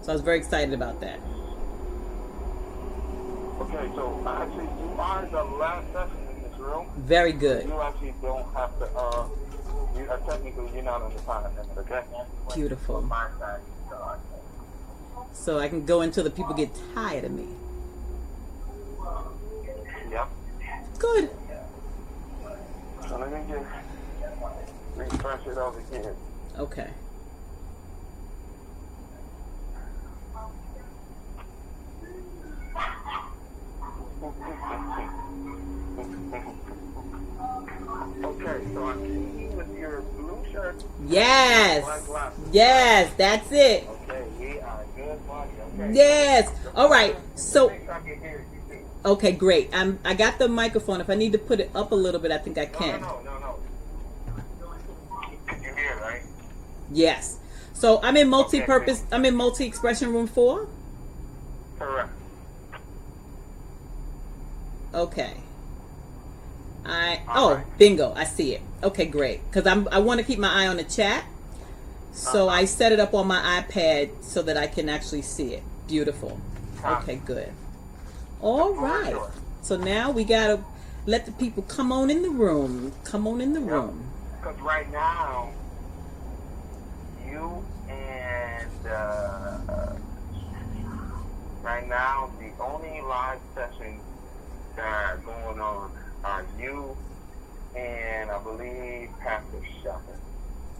So I was very excited about that. Okay, so actually you are the last session in this room. Very good. You actually don't have to, you are technically, you're not on the time limit, okay? Beautiful. So I can go until the people get tired of me. Yep. Good. So let me just refresh it over here. Okay. Okay, so I see you with your blue shirt. Yes. Black glasses. Yes, that's it. Okay, we are good, buddy. Okay. Yes. All right. So, Make sure I can hear you too. okay, great. I got the microphone. If I need to put it up a little bit, I think I can. No. Can you hear, right? Yes. So I'm in multi-purpose. I'm in multi-expression room 4. Correct. Okay. All right. Bingo. I see it. Okay, great. Because I want to keep my eye on the chat. So I set it up on my iPad so that I can actually see it. Beautiful. Okay, good. All right. So now we got to let the people come on in the room. Come on in the room. Because right now, you and right now the only live sessions that are going on are you and I believe Pastor Shepherd.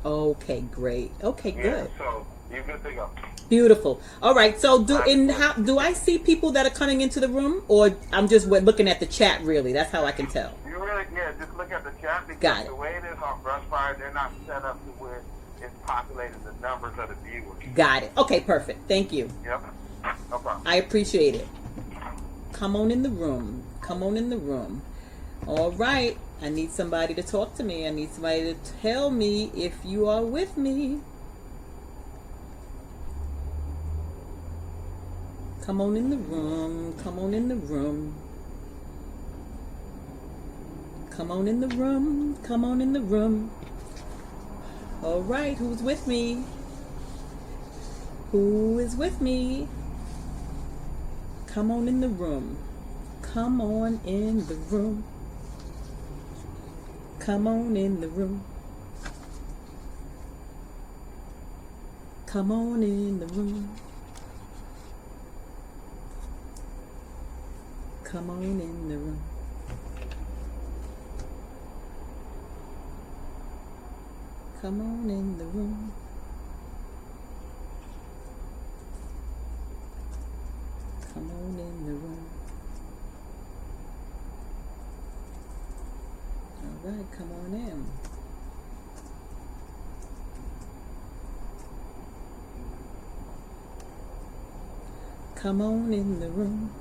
Okay, great. Okay, good. So you're good to go. Beautiful. All right. So do I see people that are coming into the room, or I'm just looking at the chat? Really, that's how I can tell. You really, just look at the chat because Got it. the way it is on Brushfire, they're not set up to where it's populating the numbers of the viewers. Got it. Okay, perfect. Thank you. Yep. No problem. I appreciate it. Come on in the room. Come on in the room. All right. I need somebody to talk to me. I need somebody to tell me if you are with me. Come on in the room. Come on in the room. Come on in the room. Come on in the room. All right. Who's with me? Who is with me? Come on in the room. Come on in the room. Come on in the room. Come on in the room. Come on in the room. Come on in the room. Come on in the room. All right, come on in. Come on in the room.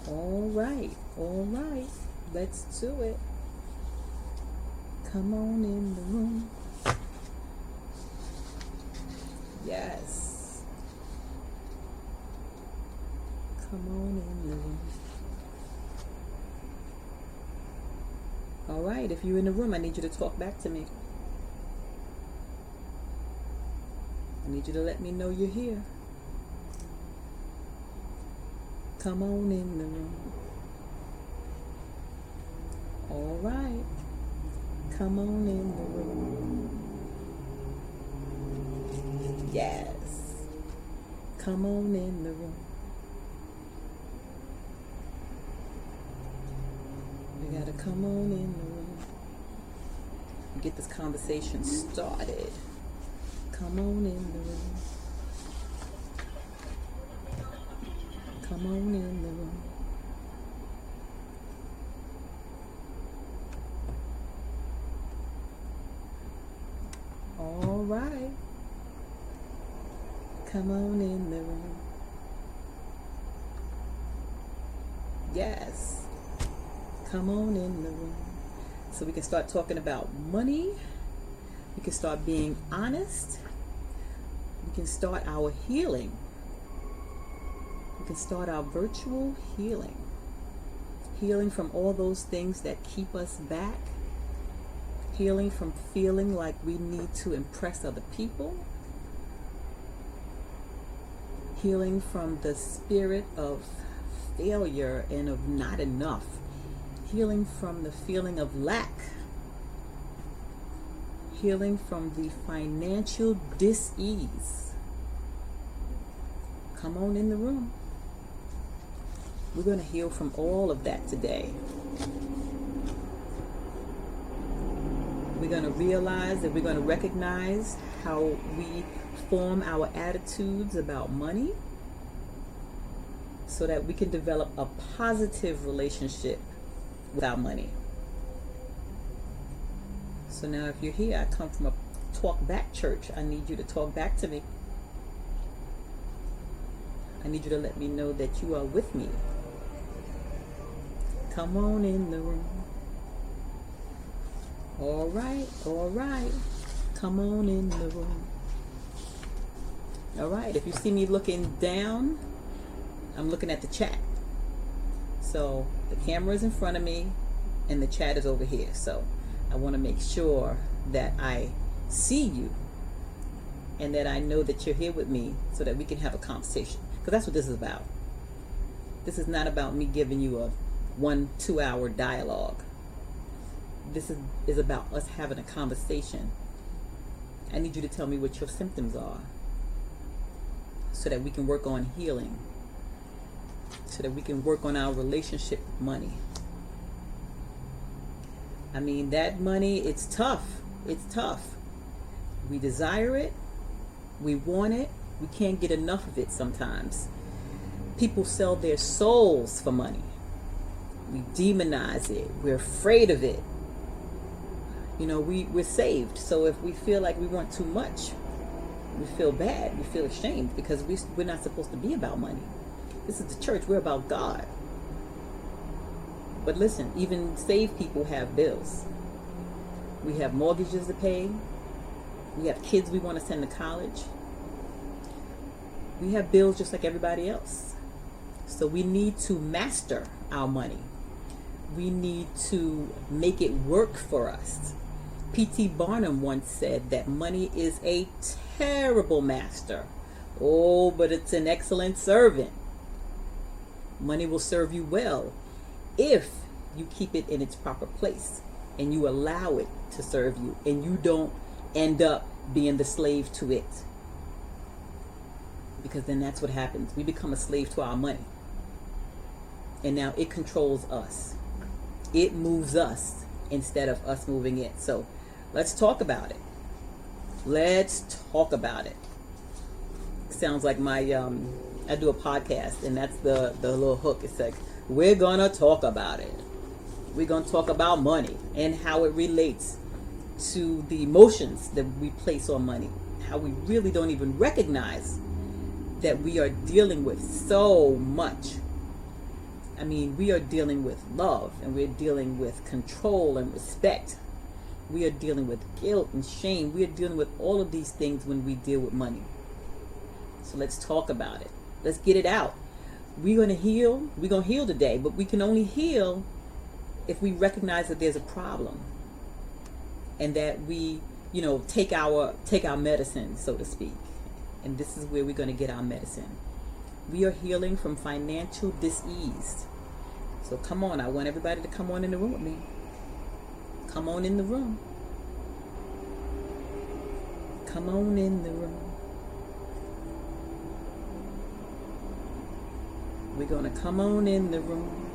All right, let's do it. Come on in the room. Yes. Come on in the room. All right, if you're in the room, I need you to talk back to me. I need you to let me know you're here. Come on in the room. All right. Come on in the room. Yes. Come on in the room. We gotta come on in the room. Get this conversation started. Come on in the room. Come on in the room. All right. Come on in the room. Yes. Come on in the room. So we can start talking about money. We can start being honest. We can start our healing. We can start our virtual healing. Healing from all those things that keep us back. Healing from feeling like we need to impress other people. Healing from the spirit of failure and of not enough. Healing from the feeling of lack. Healing from the financial dis-ease. Come on in the room. We're going to heal from all of that today. We're going to realize that we're going to recognize how we form our attitudes about money so that we can develop a positive relationship with our money. So now if you're here, I come from a talk back church. I need you to talk back to me. I need you to let me know that you are with me. Come on in the room. All right, all right. Come on in the room. All right, if you see me looking down, I'm looking at the chat. So the camera is in front of me and the chat is over here. So I want to make sure that I see you and that I know that you're here with me so that we can have a conversation. Because that's what this is about. This is not about me giving you a 1-2 hour dialogue. This is about us having a conversation. I need you to tell me what your symptoms are so that we can work on healing, so that we can work on our relationship with money. I mean, that money, it's tough. It's tough. We desire it. We want it. We can't get enough of it sometimes. People sell their souls for money. We demonize it. We're afraid of it. You know, we're saved. So if we feel like we want too much, we feel bad. We feel ashamed because we're not supposed to be about money. This is the church. We're about God. But listen, even saved people have bills. We have mortgages to pay. We have kids we want to send to college. We have bills just like everybody else. So we need to master our money. We need to make it work for us. P.T. Barnum once said that money is a terrible master. Oh, but it's an excellent servant. Money will serve you well if you keep it in its proper place and you allow it to serve you and you don't end up being the slave to it. Because then that's what happens. We become a slave to our money. And now it controls us. It moves us instead of us moving it. So let's talk about it. Let's talk about it. Sounds like my I do a podcast and that's the little hook. It's like, we're gonna talk about it. We're gonna talk about money and how it relates to the emotions that we place on money. How we really don't even recognize that we are dealing with so much. I mean, we are dealing with love and we're dealing with control and respect. We are dealing with guilt and shame. We are dealing with all of these things when we deal with money. So let's talk about it. Let's get it out. We're going to heal. We're going to heal today, but we can only heal if we recognize that there's a problem and that we, take our medicine, so to speak. And this is where we're going to get our medicine. We are healing from financial dis-ease. So come on, I want everybody to come on in the room with me. Come on in the room. Come on in the room. We're going to come on in the room.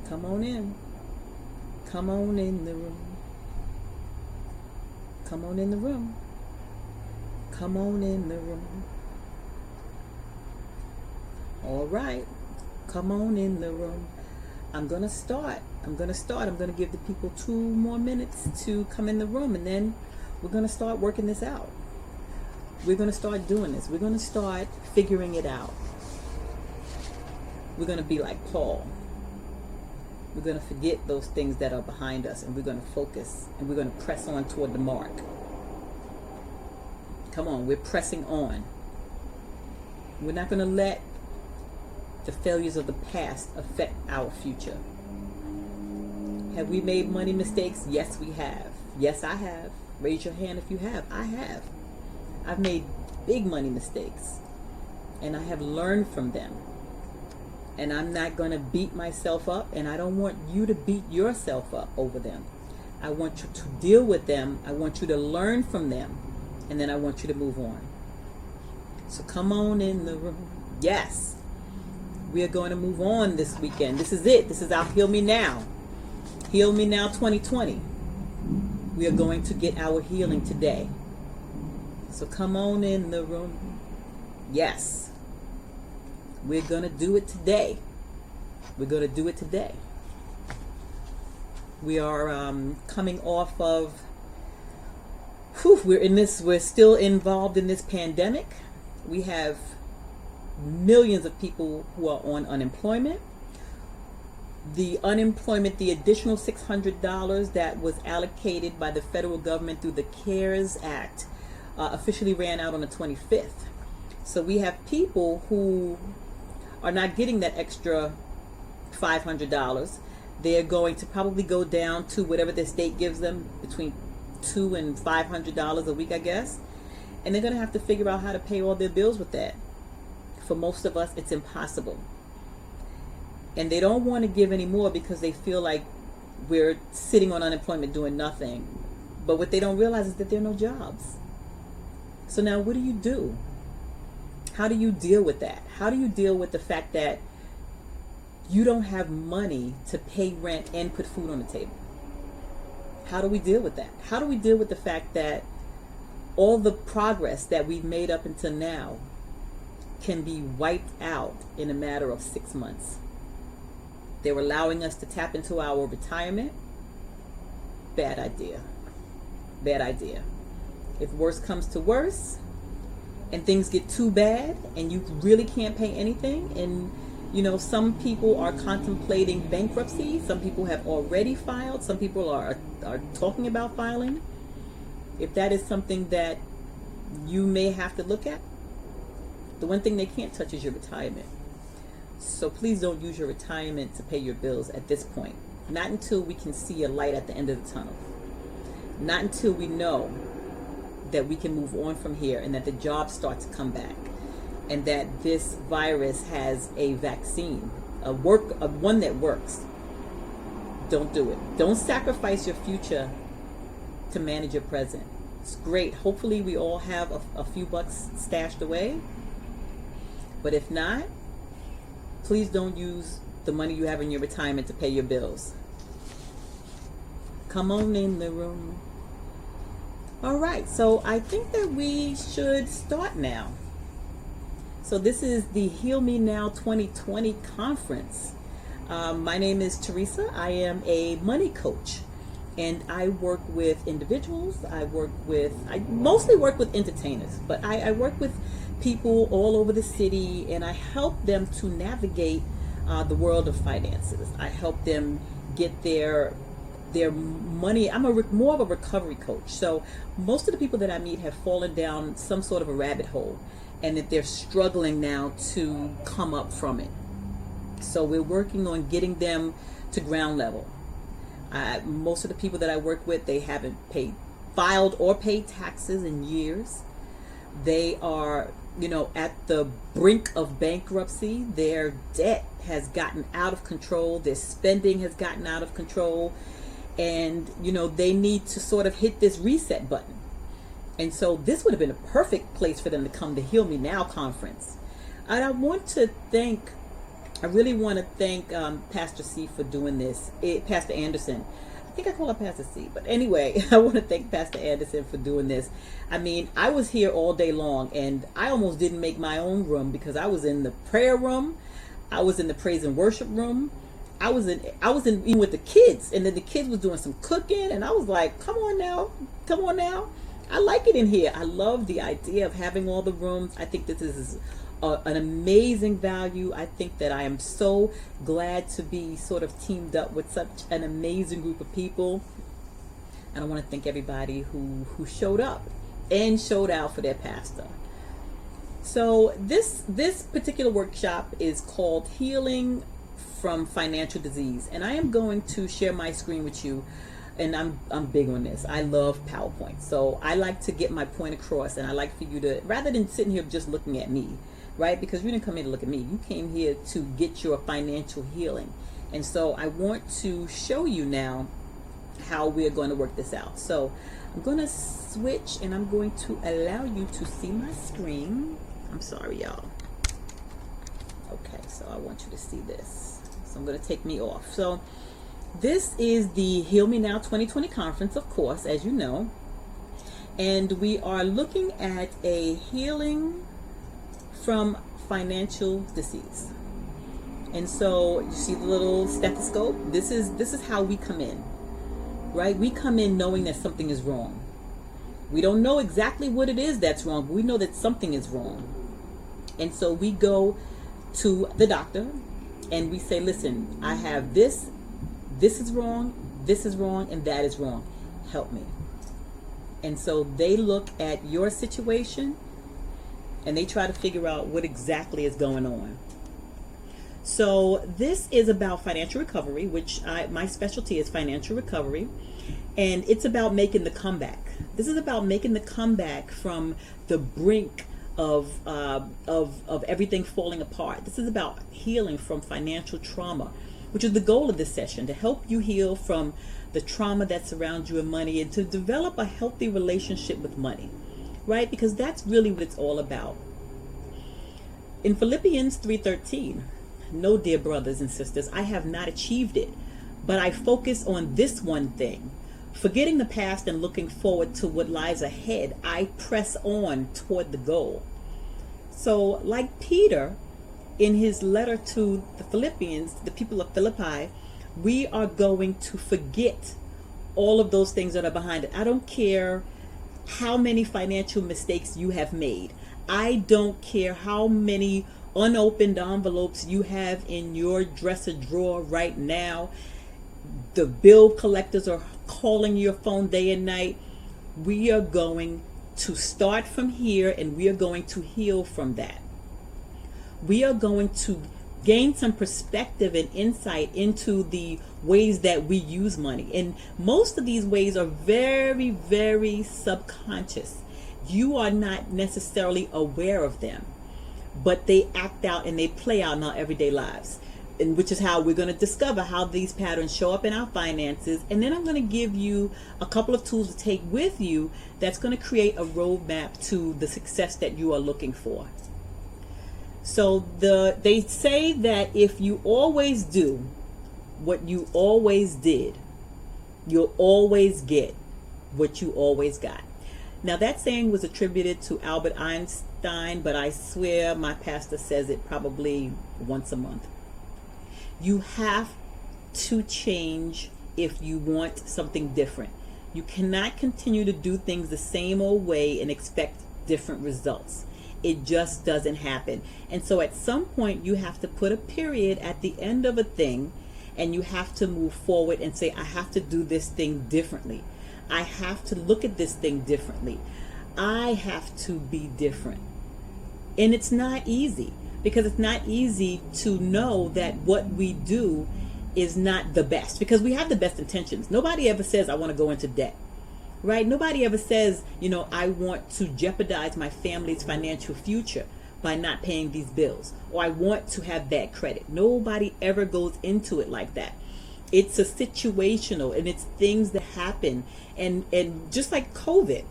Come on in. Come on in the room. Come on in the room. Come on in the room. All right. Come on in the room. I'm going to start. I'm going to give the people 2 more minutes to come in the room, and then we're going to start working this out. We're going to start doing this. We're going to start figuring it out. We're going to be like Paul. We're going to forget those things that are behind us, and we're going to focus, and we're going to press on toward the mark. Come on, we're pressing on. We're not going to let the failures of the past affect our future. Have we made money mistakes? Yes, we have. Yes, I have. Raise your hand if you have. I have. I've made big money mistakes, and I have learned from them. And I'm not going to beat myself up, and I don't want you to beat yourself up over them. I want you to deal with them. I want you to learn from them, and then I want you to move on. So come on in the room. Yes, we are going to move on this weekend. This is it. This is our Heal Me Now. Heal Me Now 2020. We are going to get our healing today. So come on in the room. Yes. We're going to do it today. We're going to do it today. We are coming off of, we're still involved in this pandemic. We have millions of people who are on unemployment. The unemployment, the additional $600 that was allocated by the federal government through the CARES Act officially ran out on the 25th. So we have people who are not getting that extra $500. They're going to probably go down to whatever the state gives them, between $200 and $500 a week, I guess. And they're going to have to figure out how to pay all their bills with that. For most of us, it's impossible. And they don't want to give any more because they feel like we're sitting on unemployment doing nothing. But what they don't realize is that there are no jobs. So now what do you do? How do you deal with that? How do you deal with the fact that you don't have money to pay rent and put food on the table? How do we deal with that? How do we deal with the fact that all the progress that we've made up until now can be wiped out in a matter of 6 months? They're allowing us to tap into our retirement. Bad idea. Bad idea. If worse comes to worse and things get too bad and you really can't pay anything, and some people are contemplating bankruptcy, some people have already filed, some people are talking about filing. If that is something that you may have to look at, the one thing they can't touch is your retirement. So please don't use your retirement to pay your bills at this point. Not until we can see a light at the end of the tunnel. Not until we know that we can move on from here and that the jobs start to come back and that this virus has a vaccine, one that works. Don't do it. Don't sacrifice your future to manage your present. It's great. Hopefully we all have a few bucks stashed away. But if not, please don't use the money you have in your retirement to pay your bills. Come on in the room. All right, so I think that we should start now. So this is the Heal Me Now 2020 conference. My name is Teresa. I am a money coach, and I work with individuals. I mostly work with entertainers, but I work with people all over the city, and I help them to navigate the world of finances. I help them get their money. I'm more of a recovery coach. So most of the people that I meet have fallen down some sort of a rabbit hole, and that they're struggling now to come up from it. So we're working on getting them to ground level. Most of the people that I work with, they haven't filed or paid taxes in years. They are, at the brink of bankruptcy. Their debt has gotten out of control. Their spending has gotten out of control. And, they need to sort of hit this reset button. And so this would have been a perfect place for them to come to Heal Me Now conference. And I really want to thank Pastor C for doing this. Pastor Anderson. I think I call her Pastor C. But anyway, I want to thank Pastor Anderson for doing this. I mean, I was here all day long, and I almost didn't make my own room because I was in the prayer room. I was in the praise and worship room. I was in even with the kids, and then the kids was doing some cooking, and I was like, come on now. I like it in here. I love the idea of having all the rooms. I think this is an amazing value. I think that I am so glad to be sort of teamed up with such an amazing group of people. And I want to thank everybody who showed up and showed out for their pastor. So this particular workshop is called Healing from Financial Disease, and I am going to share my screen with you. And I'm big on this. I love PowerPoint, so I like to get my point across, and I like for you to, rather than sitting here just looking at me, right? Because you didn't come here to look at me. You came here to get your financial healing, and so I want to show you now how we're going to work this out. So I'm going to switch, and I'm going to allow you to see my screen. I'm sorry, y'all. Okay, so I want you to see this. So I'm going to take me off. So this is the Heal Me Now 2020 conference, of course, as you know. And we are looking at a healing from financial disease. And so you see the little stethoscope? This is how we come in. Right? We come in knowing that something is wrong. We don't know exactly what it is that's wrong, but we know that something is wrong. And so we go to the doctor and we say, listen, I have this is wrong, and that is wrong. Help me. And so they look at your situation and they try to figure out what exactly is going on. So this is about financial recovery, which my specialty is financial recovery, and it's about making the comeback. This is about making the comeback from the brink of everything falling apart. This is about healing from financial trauma, which is the goal of this session, to help you heal from the trauma that surrounds you in money and to develop a healthy relationship with money, right? Because that's really what it's all about. In Philippians 3:13, no, dear brothers and sisters, I have not achieved it, but I focus on this one thing. Forgetting the past and looking forward to what lies ahead, I press on toward the goal. So like Peter, in his letter to the Philippians, the people of Philippi, we are going to forget all of those things that are behind it. I don't care how many financial mistakes you have made. I don't care how many unopened envelopes you have in your dresser drawer right now. The bill collectors are calling your phone day and night. We are going to start from here, and we are going to heal from that. We are going to gain some perspective and insight into the ways that we use money. And most of these ways are very, very subconscious. You are not necessarily aware of them, but they act out and they play out in our everyday lives. And which is how we're going to discover how these patterns show up in our finances. And then I'm going to give you a couple of tools to take with you that's going to create a roadmap to the success that you are looking for. So they say that if you always do what you always did, you'll always get what you always got. Now that saying was attributed to Albert Einstein, but I swear my pastor says it probably once a month. You have to change if you want something different. You cannot continue to do things the same old way and expect different results. It just doesn't happen. And so at some point you have to put a period at the end of a thing, and you have to move forward and say, I have to do this thing differently. I have to look at this thing differently. I have to be different. And it's not easy, because it's not easy to know that what we do is not the best, because we have the best intentions. Nobody ever says, I want to go into debt. Right? Nobody ever says, I want to jeopardize my family's financial future by not paying these bills, or I want to have bad credit. Nobody ever goes into it like that. It's a situational, and it's things that happen. And just like COVID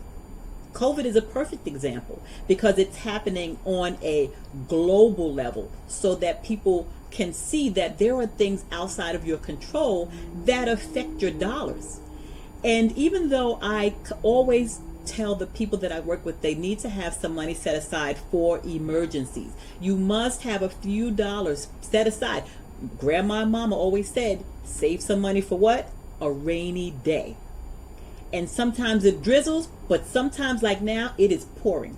is a perfect example, because it's happening on a global level, so that people can see that there are things outside of your control that affect your dollars. And even though I always tell the people that I work with, they need to have some money set aside for emergencies. You must have a few dollars set aside. Grandma and mama always said, save some money for what? A rainy day. And sometimes it drizzles, but sometimes, like now, it is pouring.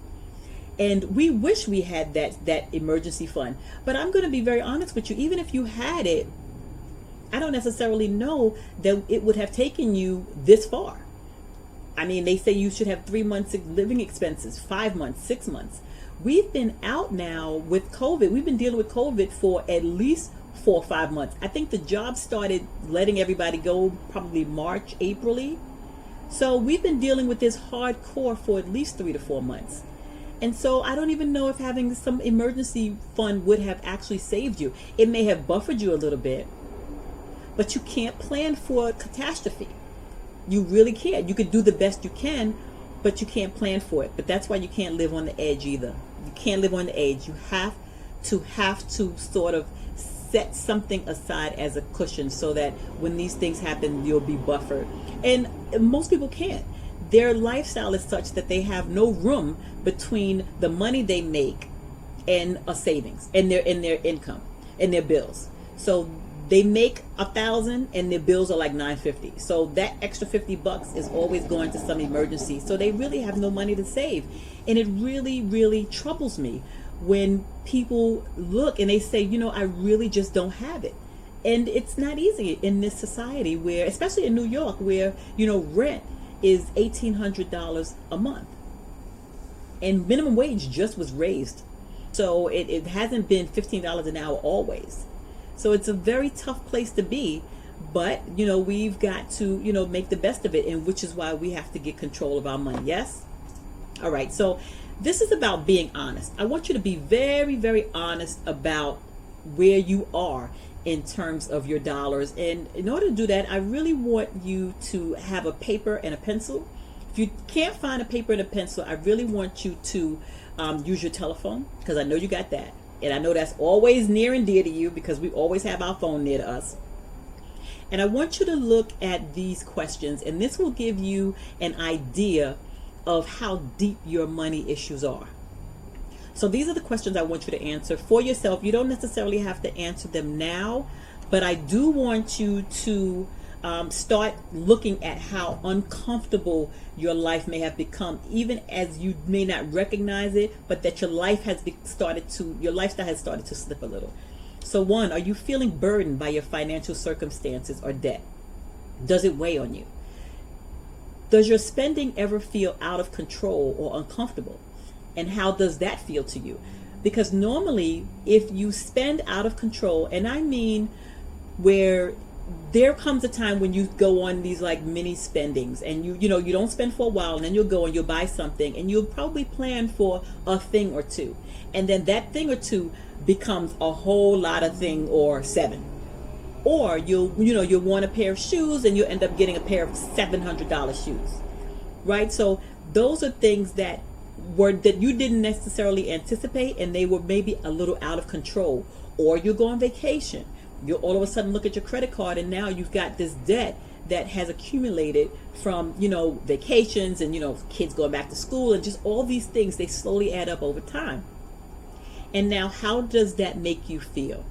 And we wish we had that emergency fund. But I'm going to be very honest with you, even if you had it, I don't necessarily know that it would have taken you this far. I mean, they say you should have 3 months of living expenses, 5 months, 6 months. we've been out now with COVID. We've been dealing with COVID for at least 4 or 5 months. I think the job started letting everybody go probably March, April. So we've been dealing with this hardcore for at least 3 to 4 months. And so I don't even know if having some emergency fund would have actually saved you. It may have buffered you a little bit, but you can't plan for a catastrophe. You really can't. You could do the best you can, but you can't plan for it. But that's why you can't live on the edge either. You can't live on the edge. You have to sort of set something aside as a cushion so that when these things happen, you'll be buffered. And most people can't. Their lifestyle is such that they have no room between the money they make and a savings and their income and their bills. So they make $1,000 and their bills are like $950. So that extra $50 is always going to some emergency. So they really have no money to save. And it really, really troubles me when people look and they say, you know, I really just don't have it. And it's not easy in this society where, especially in New York, where, you know, rent is $1,800 a month. And minimum wage just was raised. So it hasn't been $15 an hour always. So it's a very tough place to be. But, you know, we've got to, you know, make the best of it. And which is why we have to get control of our money. Yes? All right. So this is about being honest. I want you to be very, very honest about where you are in terms of your dollars. And in order to do that, I really want you to have a paper and a pencil. If you can't find a paper and a pencil, I really want you to use your telephone, because I know you got that. And I know that's always near and dear to you because we always have our phone near to us. And I want you to look at these questions, and this will give you an idea of how deep your money issues are. So these are the questions I want you to answer for yourself. You don't necessarily have to answer them now, but I do want you to start looking at how uncomfortable your life may have become, even as you may not recognize it, but that your life has your lifestyle has started to slip a little. So 1, are you feeling burdened by your financial circumstances or debt? Does it weigh on you? Does your spending ever feel out of control or uncomfortable? And how does that feel to you? Because normally, if you spend out of control, and I mean where there comes a time when you go on these like mini spendings, and you don't spend for a while, and then you'll go and you'll buy something, and you'll probably plan for a thing or two, and then that thing or two becomes a whole lot of thing or 7. Or you'll want a pair of shoes, and you'll end up getting a pair of $700 shoes, right? So those are things that you didn't necessarily anticipate, and they were maybe a little out of control. Or you go on vacation, you all of a sudden look at your credit card, and now you've got this debt that has accumulated from, vacations and, kids going back to school, and just all these things, they slowly add up over time. And now, how does that make you feel?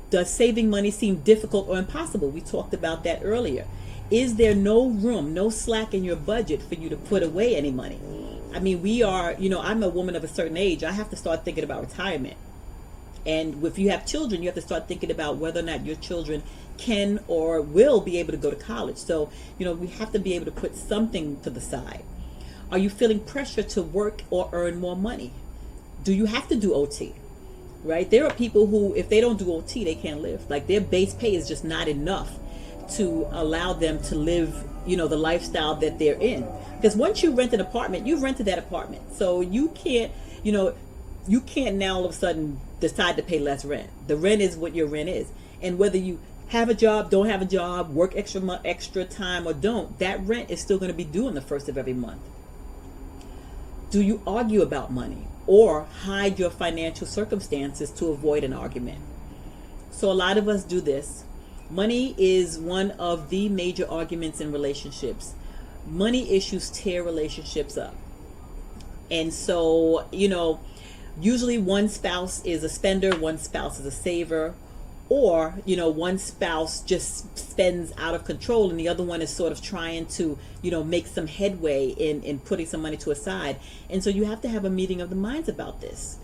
Does saving money seem difficult or impossible? We talked about that earlier. Is there no room, no slack in your budget for you to put away any money? I mean, I'm a woman of a certain age. I have to start thinking about retirement. And if you have children, you have to start thinking about whether or not your children can or will be able to go to college. So, we have to be able to put something to the side. Are you feeling pressure to work or earn more money? Do you have to do OT? Right? There are people who, if they don't do OT, they can't live. Like, their base pay is just not enough to allow them to live, the lifestyle that they're in. Because once you rent an apartment, you've rented that apartment. So you can't now all of a sudden decide to pay less rent. The rent is what your rent is. And whether you have a job, don't have a job, work extra time or don't, that rent is still going to be due on the first of every month. Do you argue about money or hide your financial circumstances to avoid an argument? So a lot of us do this. Money is one of the major arguments in relationships. Money issues tear relationships up. And so, usually one spouse is a spender, one spouse is a saver, or, one spouse just spends out of control and the other one is sort of trying to, make some headway in putting some money to a side. And so you have to have a meeting of the minds about this.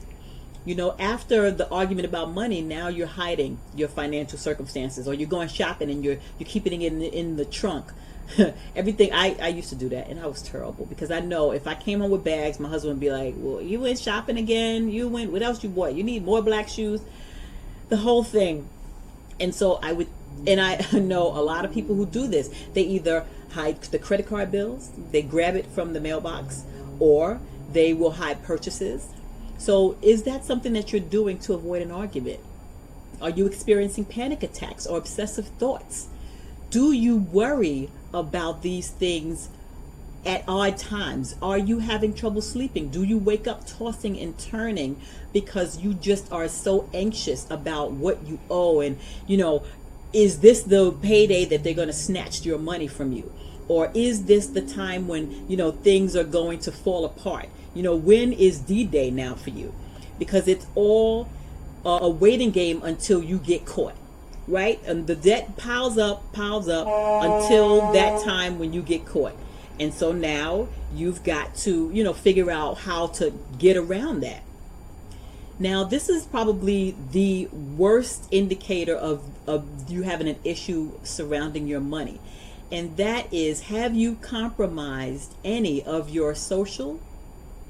You know, after the argument about money, now you're hiding your financial circumstances, or you're going shopping and you're keeping it in the trunk. Everything. I used to do that, and I was terrible, because I know if I came home with bags, my husband would be like, well, you went shopping again? You went, what else you bought? You need more black shoes? The whole thing. And so I would, and I know a lot of people who do this. They either hide the credit card bills, they grab it from the mailbox, or they will hide purchases. So is that something that you're doing to avoid an argument? Are you experiencing panic attacks or obsessive thoughts? Do you worry about these things at odd times? Are you having trouble sleeping? Do you wake up tossing and turning because you just are so anxious about what you owe? And, you know, is this the payday that they're going to snatch your money from you? Or is this the time when, you know, things are going to fall apart? You know, when is D-Day now for you? Because it's all a waiting game until you get caught, right? And the debt piles up until that time when you get caught. And so now you've got to, you know, figure out how to get around that. Now, this is probably the worst indicator of you having an issue surrounding your money. And that is, have you compromised any of your social,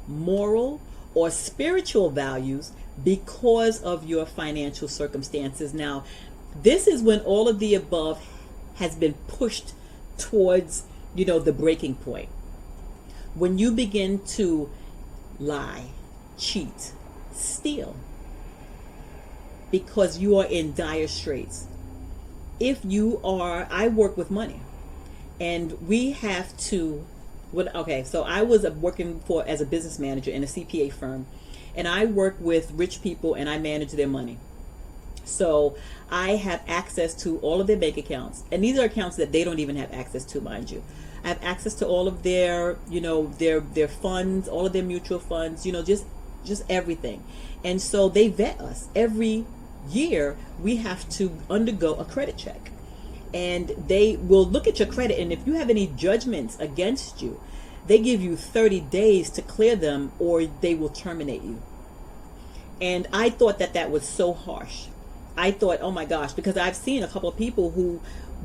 moral, or spiritual values because of your financial circumstances? Now, this is when all of the above has been pushed towards, you know, the breaking point. When you begin to lie, cheat, steal, because you are in dire straits. If you are, I work with money, and we have to, okay, so I was working as a business manager in a CPA firm, and I work with rich people and I manage their money. So I have access to all of their bank accounts, and these are accounts that they don't even have access to, mind you. I have access to all of their, you know, their funds, all of their mutual funds, you know, just everything. And so they vet us every year. We have to undergo a credit check, and they will look at your credit, and if you have any judgments against you, they give you 30 days to clear them, or they will terminate you. And I thought that was so harsh. I thought, oh my gosh, because I've seen a couple of people who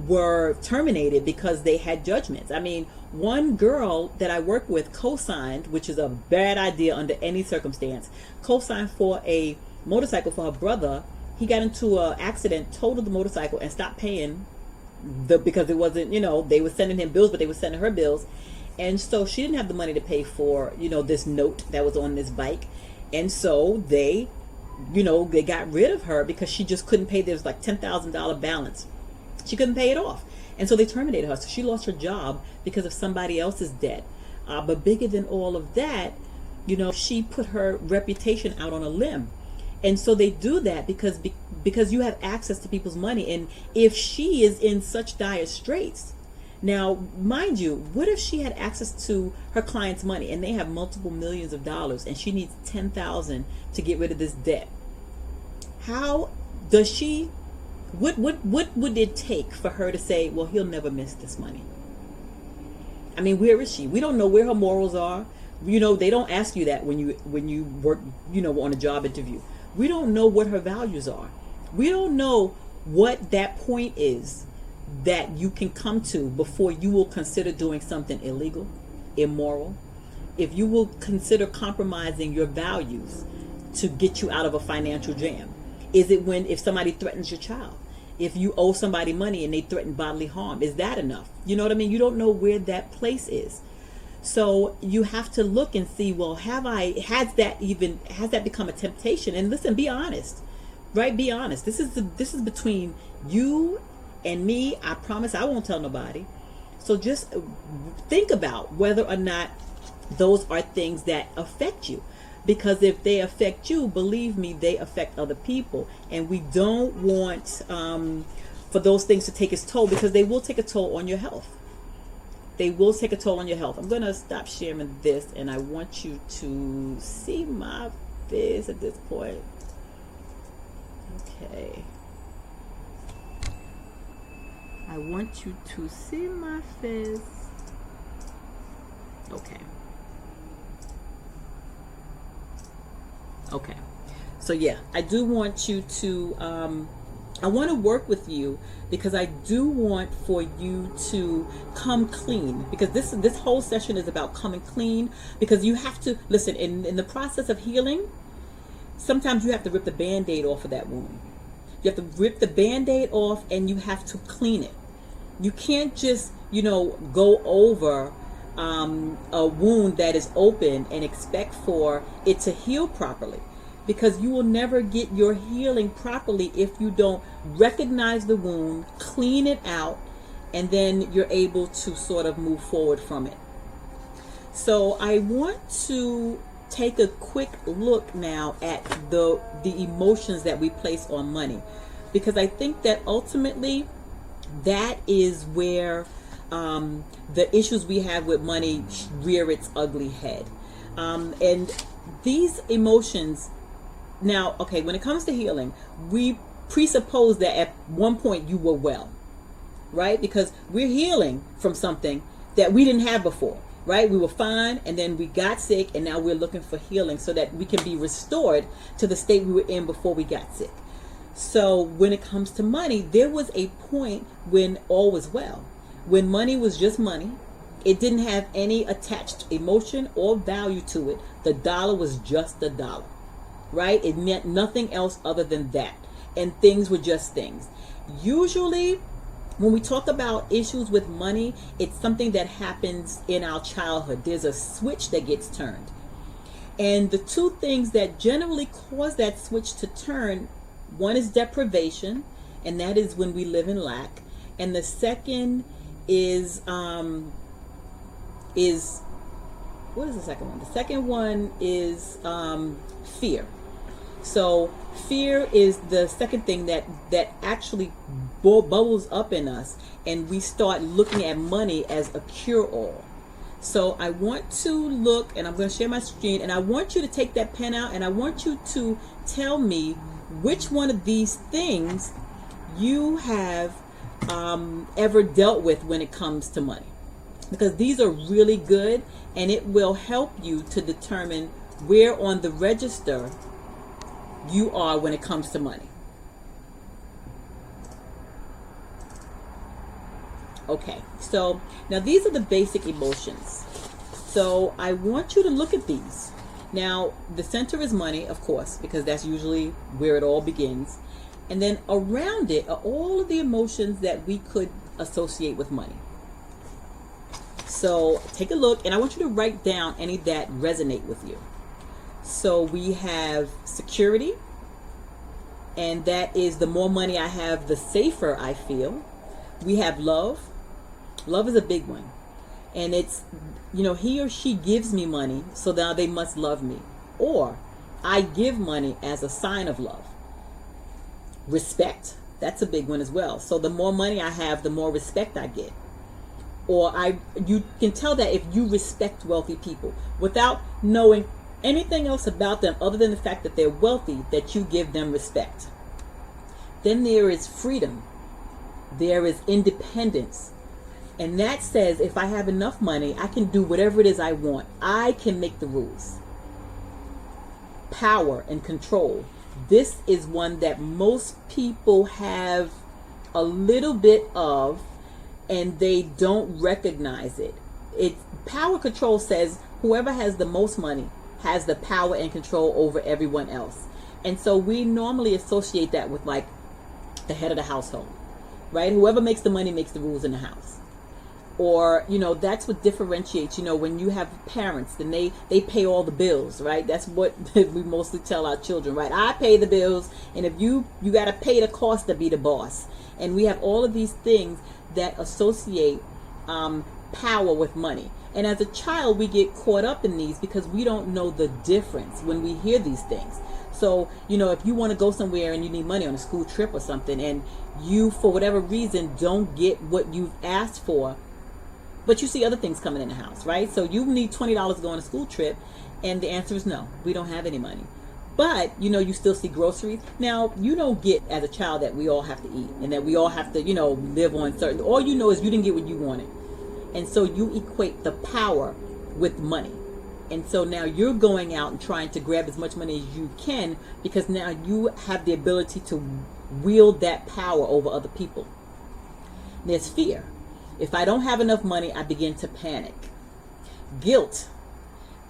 were terminated because they had judgments. I mean, one girl that I work with co-signed, which is a bad idea under any circumstance, co-signed for a motorcycle for her brother. He got into an accident, totaled the motorcycle, and stopped paying because it wasn't, you know, they were sending him bills, but they were sending her bills. And so she didn't have the money to pay for, you know, this note that was on this bike. And so they, you know, they got rid of her because she just couldn't pay. There was like $10,000 balance. She couldn't pay it off. And so they terminated her. So she lost her job because of somebody else's debt. But bigger than all of that, you know, she put her reputation out on a limb. And so they do that because you have access to people's money. And if she is in such dire straits, now, mind you, what if she had access to her client's money and they have multiple millions of dollars and she needs $10,000 to get rid of this debt? How does she, what would it take for her to say, well, he'll never miss this money? I mean, where is she? We don't know where her morals are. You know, they don't ask you that when you work, you know, on a job interview. We don't know what her values are. We don't know what that point is that you can come to before you will consider doing something illegal, immoral. If you will consider compromising your values to get you out of a financial jam. Is it if somebody threatens your child? If you owe somebody money and they threaten bodily harm, is that enough? You know what I mean? You don't know where that place is. So you have to look and see, well, has that become a temptation? And listen, be honest, right? Be honest. This is between you and me. I promise I won't tell nobody. So just think about whether or not those are things that affect you. Because if they affect you, believe me, they affect other people. And we don't want for those things to take its toll, because they will take a toll on your health. They will take a toll on your health. I'm going to stop sharing this, and I want you to see my face at this point. Okay. I want you to see my face. Okay. Okay. So yeah, I do want you to, I want to work with you because I do want for you to come clean, because this whole session is about coming clean, because you have to, listen, in the process of healing, sometimes you have to rip the Band-Aid off of that wound. You have to rip the Band-Aid off and you have to clean it. You can't just, go over a wound that is open and expect for it to heal properly, because you will never get your healing properly if you don't recognize the wound, clean it out, and then you're able to sort of move forward from it. So I want to take a quick look now at the emotions that we place on money, because I think that ultimately that is where the issues we have with money rear its ugly head. And these emotions, now, okay, when it comes to healing, we presuppose that at one point you were well, right? Because we're healing from something that we didn't have before, right? We were fine, and then we got sick, and now we're looking for healing so that we can be restored to the state we were in before we got sick. So when it comes to money, there was a point when all was well, when money was just money. It didn't have any attached emotion or value to it. The dollar was just a dollar, right? It meant nothing else other than that. And things were just things. Usually, when we talk about issues with money, it's something that happens in our childhood. There's a switch that gets turned. And the two things that generally cause that switch to turn, one is deprivation, and that is when we live in lack. And the second is what is the second one? The second one is fear. So fear is the second thing that actually bubbles up in us, and we start looking at money as a cure-all. So I want to look, and I'm going to share my screen, and I want you to take that pen out, and I want you to tell me which one of these things you have ever dealt with when it comes to money, because these are really good, and it will help you to determine where on the register you are when it comes to money. Okay, so now these are the basic emotions. So I want you to look at these. Now, the center is money, of course, because that's usually where it all begins. And then around it are all of the emotions that we could associate with money. So take a look, and I want you to write down any that resonate with you. So we have security, and that is the more money I have, the safer I feel. We have love. Love is a big one. And it's, he or she gives me money, so now they must love me. Or I give money as a sign of love. Respect, that's a big one as well. So the more money I have, the more respect I get. Or you can tell that if you respect wealthy people without knowing anything else about them other than the fact that they're wealthy, that you give them respect. Then there is freedom. There is independence. And that says if I have enough money, I can do whatever it is I want. I can make the rules. Power and control. This is one that most people have a little bit of, and they don't recognize it. Power control says whoever has the most money has the power and control over everyone else. And so we normally associate that with like the head of the household, right? Whoever makes the money makes the rules in the house. Or, that's what differentiates, when you have parents, then they pay all the bills, right? That's what we mostly tell our children, right? I pay the bills, and if you got to pay the cost to be the boss. And we have all of these things that associate power with money. And as a child, we get caught up in these because we don't know the difference when we hear these things. So, if you want to go somewhere and you need money on a school trip or something, and you, for whatever reason, don't get what you've asked for, but you see other things coming in the house, right? So you need $20 to go on a school trip, and the answer is no, we don't have any money. But, you still see groceries. Now, you don't get as a child that we all have to eat and that we all have to, live on certain. All is you didn't get what you wanted. And so you equate the power with money. And so now you're going out and trying to grab as much money as you can, because now you have the ability to wield that power over other people. There's fear. If I don't have enough money, I begin to panic. Guilt.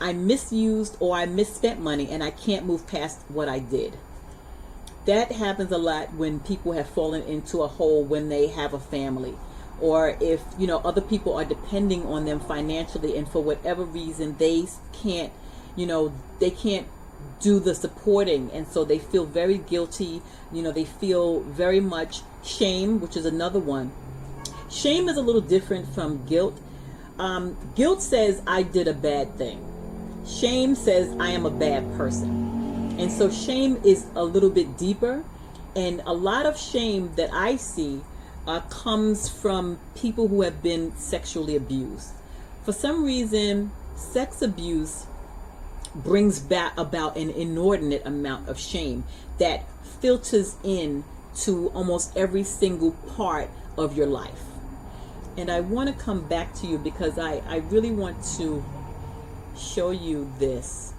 I misused or I misspent money and I can't move past what I did. That happens a lot when people have fallen into a hole when they have a family, or if, you know, other people are depending on them financially, and for whatever reason they can't, you know, they can't do the supporting, and so they feel very guilty. You know, they feel very much shame, which is another one. Shame is a little different from guilt. Guilt says I did a bad thing. Shame says I am a bad person. And so shame is a little bit deeper, and a lot of shame that I see comes from people who have been sexually abused. For some reason, sex abuse brings back about an inordinate amount of shame that filters in to almost every single part of your life. And I want to come back to you because I really want to show you this,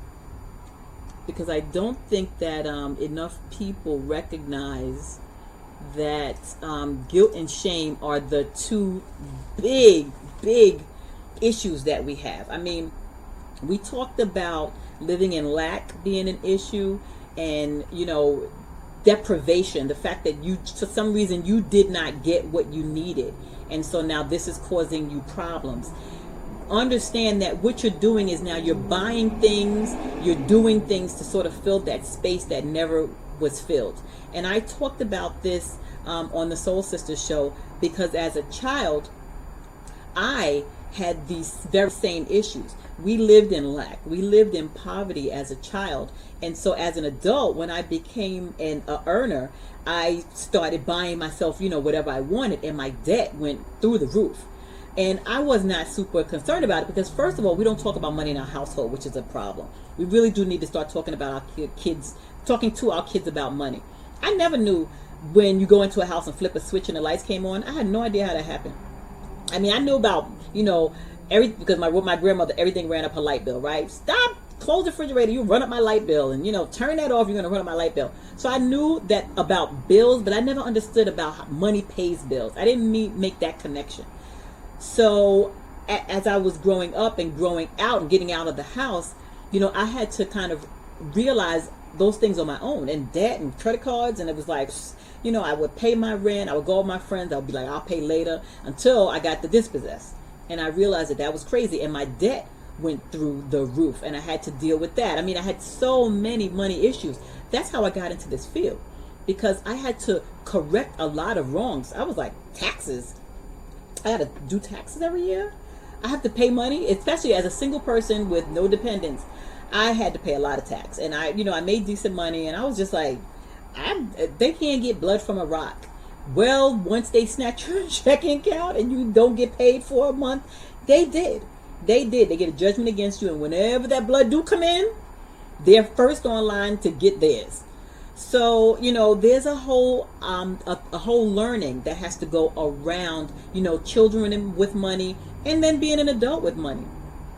because I don't think that enough people recognize that guilt and shame are the two big issues that we have. I mean, we talked about living in lack being an issue, and, you know, deprivation, the fact that you, for some reason, you did not get what you needed, and so now this is causing you problems. Understand that what you're doing is now you're buying things, you're doing things to sort of fill that space that never was filled. And I talked about this on the Soul Sisters show, because as a child, I had these very same issues. We lived in lack. We lived in poverty as a child. And so as an adult, when I became an earner, I started buying myself, you know, whatever I wanted, and my debt went through the roof. And I was not super concerned about it, because first of all, we don't talk about money in our household, which is a problem. We really do need to start talking about our kids, talking to our kids about money. I never knew when you go into a house and flip a switch and the lights came on. I had no idea how that happened. I mean, I knew about, you know, because my grandmother, everything ran up her light bill, right? Stop, close the refrigerator, you run up my light bill, and, you know, turn that off, you're going to run up my light bill. So I knew that about bills, but I never understood about how money pays bills. I didn't make that connection. So as I was growing up and growing out and getting out of the house, you know, I had to kind of realize those things on my own, and debt and credit cards. And it was like, you know, I would pay my rent, I would go with my friends, I would be like, I'll pay later, until I got the dispossessed. And I realized that that was crazy, and my debt went through the roof, and I had to deal with that. I mean, I had so many money issues. That's how I got into this field, because I had to correct a lot of wrongs. I was like, taxes. I had to do taxes every year. I have to pay money, especially as a single person with no dependents. I had to pay a lot of tax, and I made decent money, and I was just like, they can't get blood from a rock. Well, once they snatch your checking account and you don't get paid for a month, they did. They get a judgment against you, and whenever that blood do come in, they're first online to get theirs. So, you know, there's a whole learning that has to go around, you know, children with money, and then being an adult with money,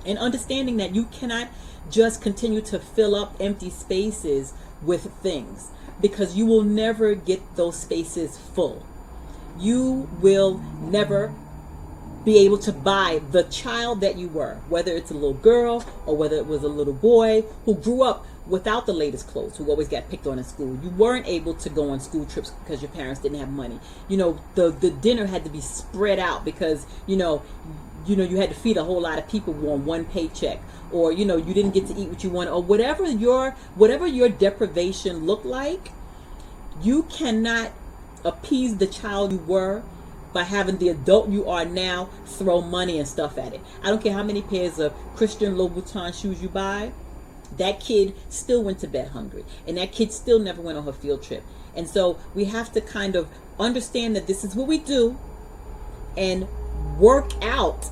and understanding that you cannot just continue to fill up empty spaces with things, because you will never get those spaces full. You will never be able to buy the child that you were, whether it's a little girl or whether it was a little boy who grew up without the latest clothes, who always got picked on in school. You weren't able to go on school trips because your parents didn't have money. You know, the dinner had to be spread out because, you had to feed a whole lot of people on one paycheck, or, you didn't get to eat what you wanted, or whatever your deprivation looked like. You cannot appease the child you were by having the adult you are now throw money and stuff at it. I don't care how many pairs of Christian Louboutin shoes you buy. That kid still went to bed hungry, and that kid still never went on her field trip. And so we have to kind of understand that this is what we do and work out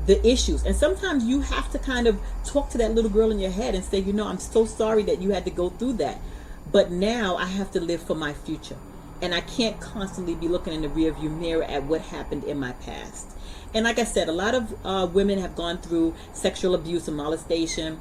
the issues. And sometimes you have to kind of talk to that little girl in your head and say, I'm so sorry that you had to go through that, but now I have to live for my future, and I can't constantly be looking in the rearview mirror at what happened in my past. And like I said, a lot of women have gone through sexual abuse and molestation.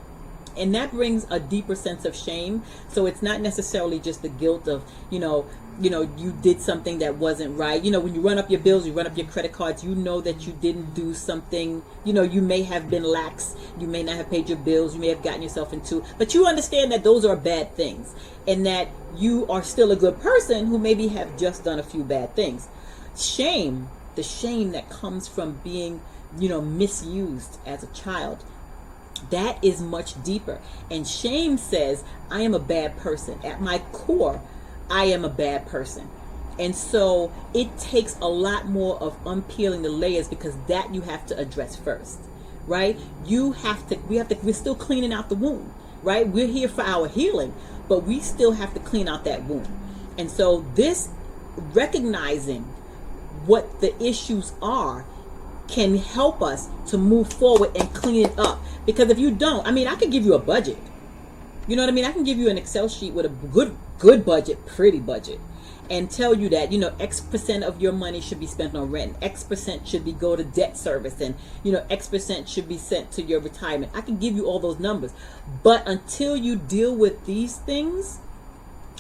And that brings a deeper sense of shame. So it's not necessarily just the guilt of, you did something that wasn't right. When you run up your bills, you run up your credit cards, you know that you didn't do something, you may have been lax, you may not have paid your bills, you may have gotten yourself into, but you understand that those are bad things and that you are still a good person who maybe have just done a few bad things. Shame, the shame that comes from being, misused as a child, that is much deeper. And shame says, I am a bad person. At my core, I am a bad person. And so it takes a lot more of unpeeling the layers, because that you have to address first, right? We're still cleaning out the wound, right? We're here for our healing, but we still have to clean out that wound. And so this recognizing what the issues are can help us to move forward and clean it up. Because if you don't, I could give you a budget. You know what I mean? I can give you an Excel sheet with a good budget, pretty budget, and tell you that, X percent of your money should be spent on rent, X percent should be go to debt service, and, X percent should be sent to your retirement. I can give you all those numbers. But until you deal with these things,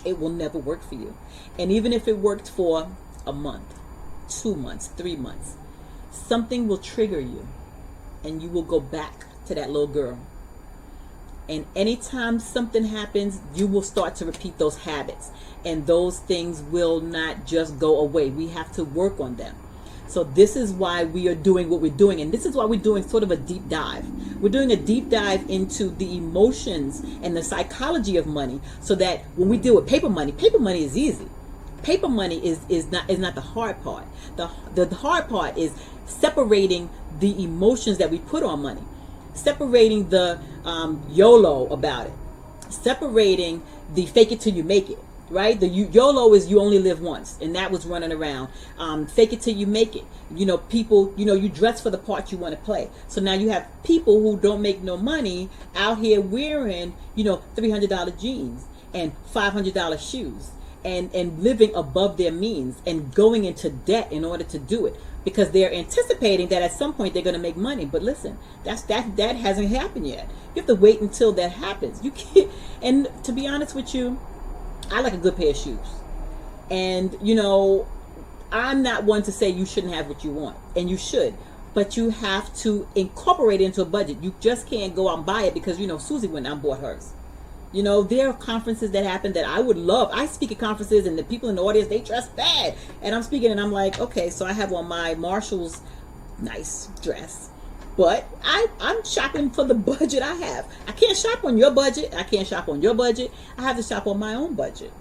it will never work for you. And even if it worked for a month, 2 months, 3 months, something will trigger you and you will go back to that little girl. And anytime something happens, you will start to repeat those habits, and those things will not just go away. We have to work on them. So this is why we are doing what we're doing, and this is why we're doing sort of a deep dive. We're doing a deep dive into the emotions and the psychology of money, so that when we deal with paper money is easy. Paper money is not the hard part. The hard part is separating the emotions that we put on money, separating the YOLO about it, separating the fake it till you make it, right? The YOLO is you only live once, and that was running around. Fake it till you make it. People, you dress for the part you want to play. So now you have people who don't make no money out here wearing, $300 jeans and $500 shoes, and living above their means and going into debt in order to do it, because they're anticipating that at some point they're going to make money. But listen, that hasn't happened yet. You have to wait until that happens. You can't. And to be honest with you, I like a good pair of shoes, and I'm not one to say you shouldn't have what you want, and you should, but you have to incorporate it into a budget. You just can't go out and buy it because Susie went out and bought hers. There are conferences that happen that I would love. I speak at conferences, and the people in the audience, they dress bad. And I'm speaking, and I'm like, okay, so I have on my Marshall's nice dress, but I'm shopping for the budget I have. I can't shop on your budget. I can't shop on your budget. I have to shop on my own budget.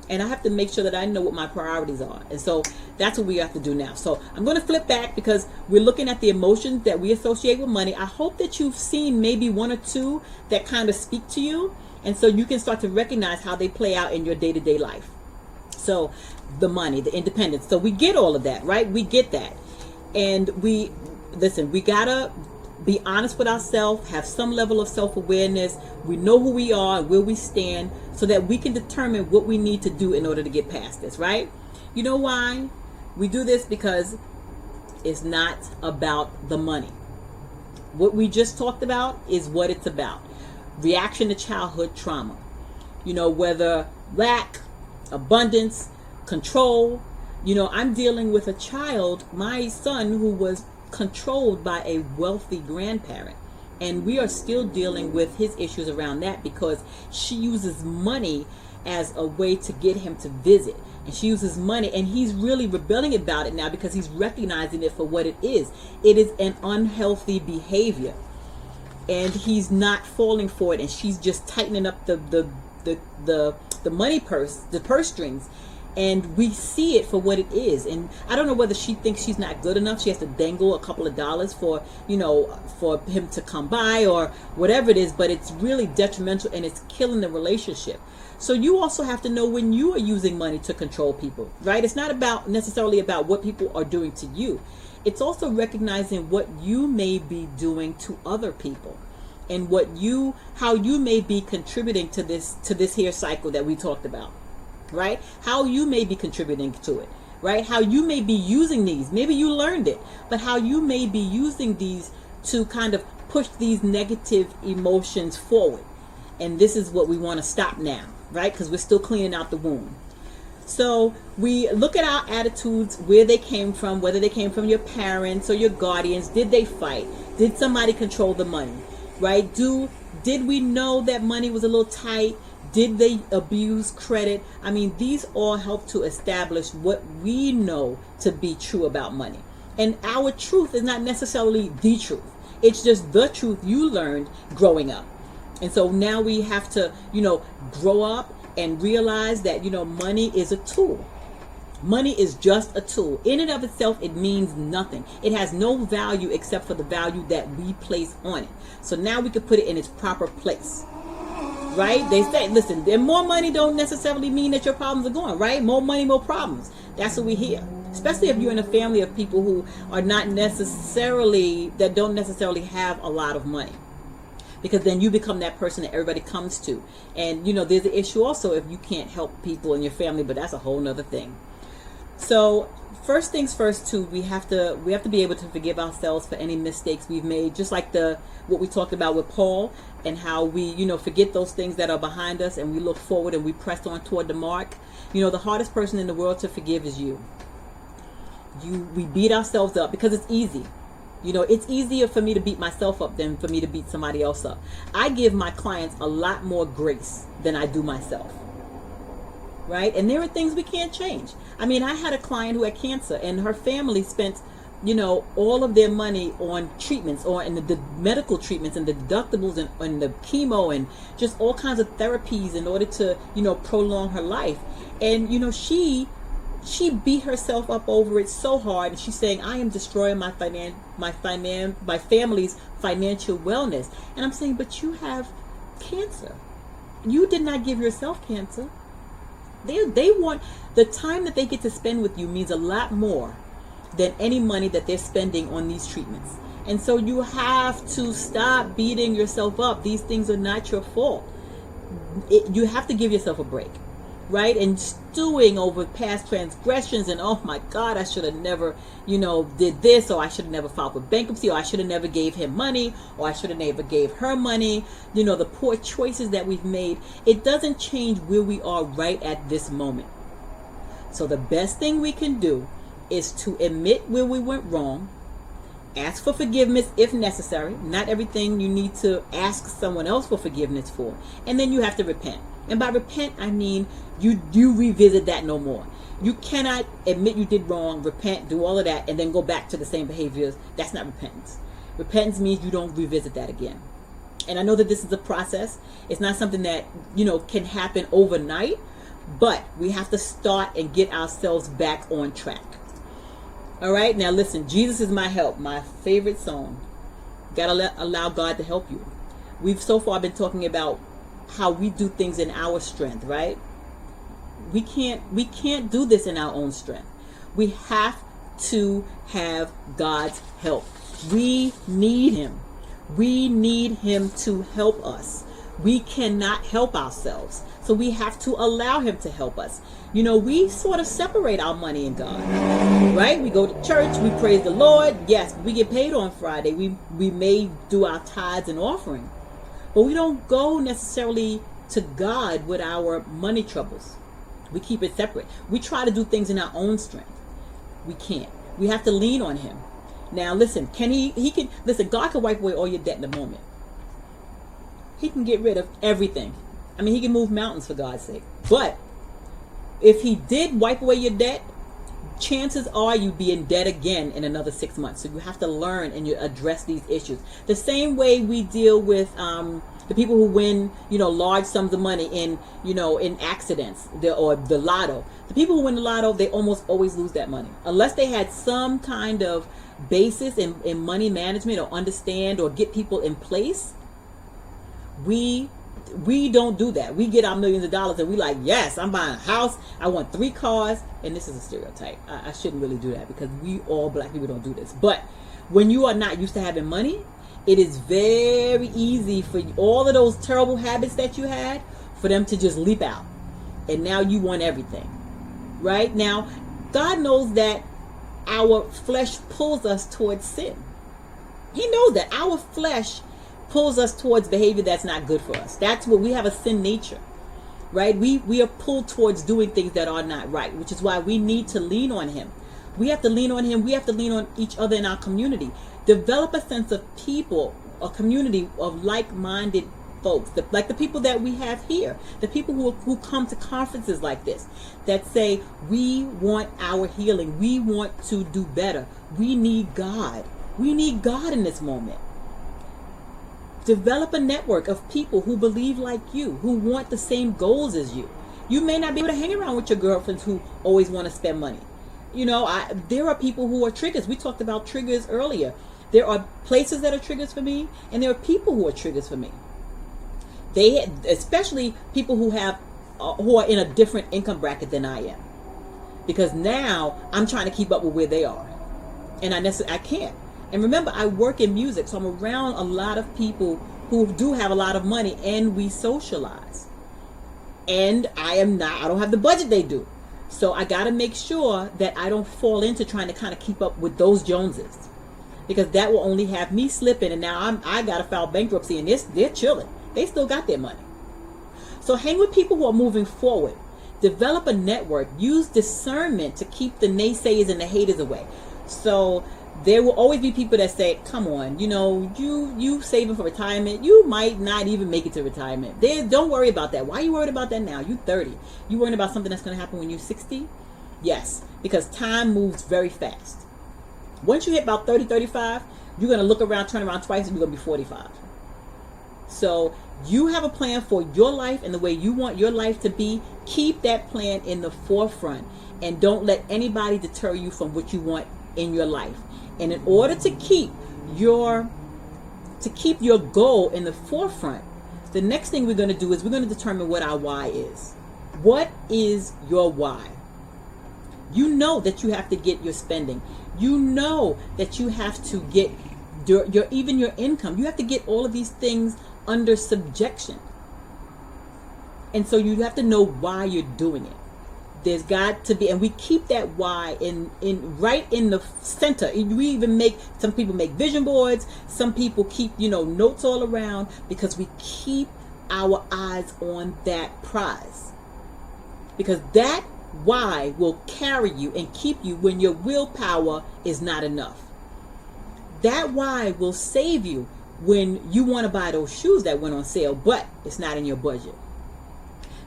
And I have to make sure that I know what my priorities are. And so that's what we have to do now. So I'm going to flip back, because we're looking at the emotions that we associate with money. I hope that you've seen maybe one or two that kind of speak to you. And so you can start to recognize how they play out in your day-to-day life. So the money, the independence. So we get all of that, right? We get that. And we got to be honest with ourselves, have some level of self-awareness. We know who we are and where we stand, so that we can determine what we need to do in order to get past this, right? You know why we do this? Because it's not about the money. What we just talked about is what it's about. Reaction to childhood trauma. Whether lack, abundance, control. I'm dealing with a child, my son, who was controlled by a wealthy grandparent. And we are still dealing with his issues around that, because she uses money as a way to get him to visit. And she uses money, and he's really rebelling about it now, because he's recognizing it for what it is. It is an unhealthy behavior. And he's not falling for it, and she's just tightening up the money purse, the purse strings, and we see it for what it is. And I don't know whether she thinks she's not good enough. She has to dangle a couple of dollars for him to come by, or whatever it is, but it's really detrimental, and it's killing the relationship. So you also have to know when you are using money to control people, right? It's not necessarily about what people are doing to you. It's also recognizing what you may be doing to other people, and how you may be contributing to this here cycle that we talked about, right? How you may be contributing to it, right? How you may be using these. Maybe you learned it, but how you may be using these to kind of push these negative emotions forward. and this is what we want to stop now, right? Because we're still cleaning out the wound. So we look at our attitudes, where they came from, whether they came from your parents or your guardians. Did they fight? Did somebody control the money, right? Did we know that money was a little tight? Did they abuse credit? I mean, these all help to establish what we know to be true about money. And our truth is not necessarily the truth. It's just the truth you learned growing up. And so now we have to, grow up and realize that, money is a tool. Money is just a tool. In and of itself, it means nothing. It has no value except for the value that we place on it. So now we can put it in its proper place. Right? They say, listen, more money don't necessarily mean that your problems are gone, right? More money, more problems. That's what we hear. Especially if you're in a family of people who are that don't necessarily have a lot of money. Because then you become that person that everybody comes to. And, there's an issue also if you can't help people in your family, but that's a whole nother thing. So first things first too, we have to be able to forgive ourselves for any mistakes we've made, just like what we talked about with Paul, and how we, forget those things that are behind us and we look forward and we press on toward the mark. The hardest person in the world to forgive is you. We beat ourselves up because it's easy. It's easier for me to beat myself up than for me to beat somebody else up. I give my clients a lot more grace than I do myself. Right? And there are things we can't change. I mean, I had a client who had cancer, and her family spent, all of their money on treatments, or in the medical treatments and the deductibles and the chemo and just all kinds of therapies in order to, prolong her life. And, she beat herself up over it so hard, and she's saying, I am destroying my family's financial wellness. And I'm saying, but you have cancer. You did not give yourself cancer. They want the time that they get to spend with you means a lot more than any money that they're spending on these treatments. And so you have to stop beating yourself up. These things are not your fault. You have to give yourself a break, right? And stewing over past transgressions and, oh my God, I should have never, did this, or I should have never filed for bankruptcy, or I should have never gave him money, or I should have never gave her money. The poor choices that we've made, it doesn't change where we are right at this moment. So the best thing we can do is to admit where we went wrong, ask for forgiveness if necessary. Not everything you need to ask someone else for forgiveness for. And then you have to repent. And by repent, I mean you revisit that no more. You cannot admit you did wrong, repent, do all of that, and then go back to the same behaviors. That's not repentance. Repentance means you don't revisit that again. And I know that this is a process. It's not something that, can happen overnight, but we have to start and get ourselves back on track. All right, now listen, Jesus is my help, my favorite song. Gotta allow God to help you. We've so far been talking about how we do things in our strength, right? We can't do this in our own strength. We have to have God's help. We need him. We need him to help us. We cannot help ourselves. So we have to allow him to help us. We sort of separate our money and God, right? We go to church, we praise the Lord. Yes, we get paid on Friday. We may do our tithes and offering, but we don't go necessarily to God with our money troubles. We keep it separate. We try to do things in our own strength. We can't. We have to lean on him. Now listen, God can wipe away all your debt in a moment. He can get rid of everything. I mean, he can move mountains for God's sake. But if he did wipe away your debt, chances are you'd be in debt again in another 6 months. So you have to learn and you address these issues. The same way we deal with the people who win, large sums of money in accidents, or the lotto. The people who win the lotto, they almost always lose that money. Unless they had some kind of basis in money management, or understand or get people in place. We don't do that. We get our millions of dollars and we like, yes, I'm buying a house. I want 3 cars. And this is a stereotype. I shouldn't really do that because we all black people don't do this. But when you are not used to having money, it is very easy for all of those terrible habits that you had, for them to just leap out. And now you want everything. Right? Now, God knows that our flesh pulls us towards sin. He knows that our flesh pulls us towards behavior that's not good for us. That's what we have, a sin nature, right? We are pulled towards doing things that are not right, which is why we need to lean on him. We have to lean on him. We have to lean on each other in our community. Develop a sense of people, a community of like-minded folks, like the people that we have here, the people who come to conferences like this, that say, we want our healing. We want to do better. We need God. We need God in this moment. Develop a network of people who believe like you, who want the same goals as you. You may not be able to hang around with your girlfriends who always want to spend money. You know, there are people who are triggers. We talked about triggers earlier. There are places that are triggers for me, and there are people who are triggers for me. Especially people who are in a different income bracket than I am, because now I'm trying to keep up with where they are, and I can't. And remember, I work in music, so I'm around a lot of people who do have a lot of money, and we socialize. And I don't have the budget they do. So I got to make sure that I don't fall into trying to kind of keep up with those Joneses, because that will only have me slipping. And now I got to file bankruptcy, and they're chilling. They still got their money. So hang with people who are moving forward. Develop a network. Use discernment to keep the naysayers and the haters away. So there will always be people that say, come on, you saving for retirement. You might not even make it to retirement. Don't worry about that. Why are you worried about that now? You're 30. You worrying about something that's going to happen when you're 60? Yes, because time moves very fast. Once you hit about 30, 35, you're going to look around, turn around twice, and you're going to be 45. So you have a plan for your life and the way you want your life to be. Keep that plan in the forefront, and don't let anybody deter you from what you want in your life. And in order to keep your goal in the forefront, the next thing we're going to do is we're going to determine what our why is. What is your why? You know that you have to get your spending. You know that you have to get even your income. You have to get all of these things under subjection. And so you have to know why you're doing it. There's got to be, and we keep that why in right in the center. We even some people make vision boards. Some people keep, notes all around, because we keep our eyes on that prize. Because that why will carry you and keep you when your willpower is not enough. That why will save you when you want to buy those shoes that went on sale, but it's not in your budget.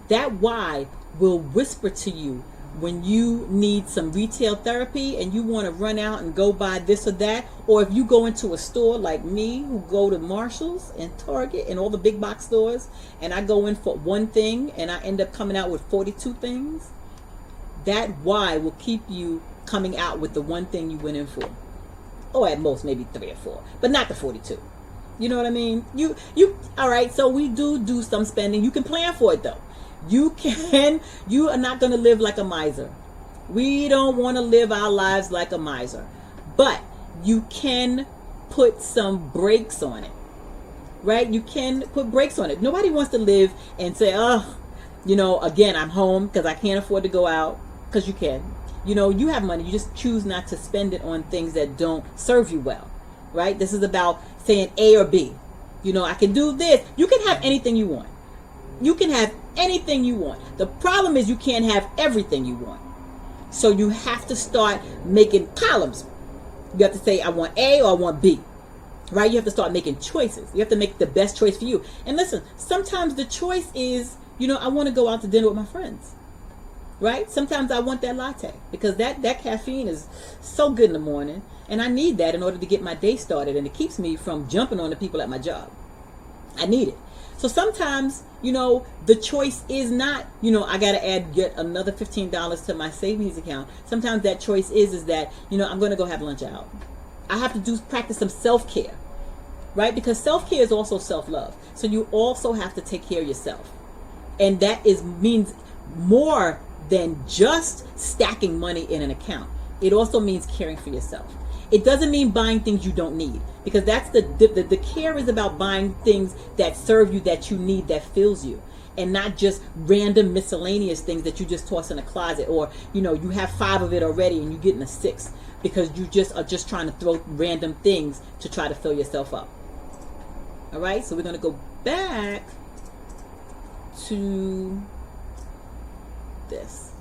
That why will whisper to you when you need some retail therapy and you want to run out and go buy this or that. Or if you go into a store like me, who go to Marshall's and Target and all the big box stores, and I go in for one thing and I end up coming out with 42 things, that why will keep you coming out with the one thing you went in for. Or at most maybe 3 or 4, but not the 42. You know what I mean? You all right, so we do some spending. You can plan for it though. You are not going to live like a miser. We don't want to live our lives like a miser. But you can put some brakes on it. Right? You can put brakes on it. Nobody wants to live and say, again, I'm home because I can't afford to go out. Because you can. You have money. You just choose not to spend it on things that don't serve you well. Right? This is about saying A or B. I can do this. You can have anything you want. You can have anything you want. The problem is you can't have everything you want. So you have to start making columns. You have to say, I want A or I want B. Right? You have to start making choices. You have to make the best choice for you. And listen, sometimes the choice is, I want to go out to dinner with my friends. Right? Sometimes I want that latte because that caffeine is so good in the morning, and I need that in order to get my day started, and it keeps me from jumping on the people at my job. I need it. So sometimes, the choice is not, I got to add yet another $15 to my savings account. Sometimes that choice is that, I'm going to go have lunch out. I have to practice some self-care, right? Because self-care is also self-love. So you also have to take care of yourself. And that means more than just stacking money in an account. It also means caring for yourself. It doesn't mean buying things you don't need, because that's the care is about buying things that serve you, that you need, that fills you, and not just random miscellaneous things that you just toss in a closet, or you have 5 of it already and you're getting a 6 because you are just trying to throw random things to try to fill yourself up. All right, so we're going to go back to this.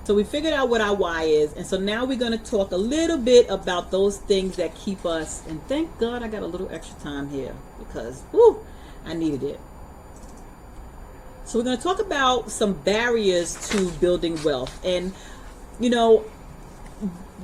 So we figured out what our why is, and so now we're going to talk a little bit about those things that keep us, and thank God I got a little extra time here because whoo, I needed it. So we're going to talk about some barriers to building wealth. And you know,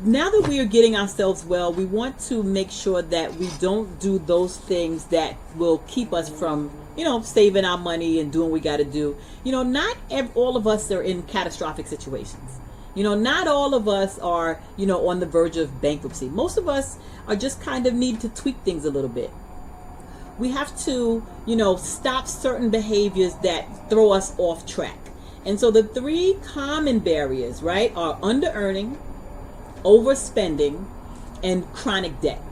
now that we are getting ourselves well, we want to make sure that we don't do those things that will keep us from, you know, saving our money and doing what we got to do. You know, not all of us are in catastrophic situations. You know, not all of us are, you know, on the verge of bankruptcy. Most of us are just kind of need to tweak things a little bit. We have to, you know, stop certain behaviors that throw us off track. And so the three common barriers, right, are under-earning, overspending, and chronic debt.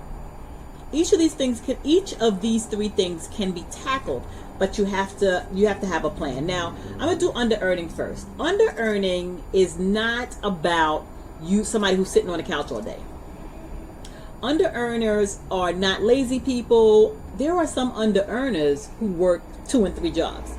Each of these three things can be tackled, but you have to have a plan. Now, I'm going to do under-earning first. Under-earning is not about somebody who's sitting on the couch all day. Under-earners are not lazy people. There are some under-earners who work 2 and 3 jobs.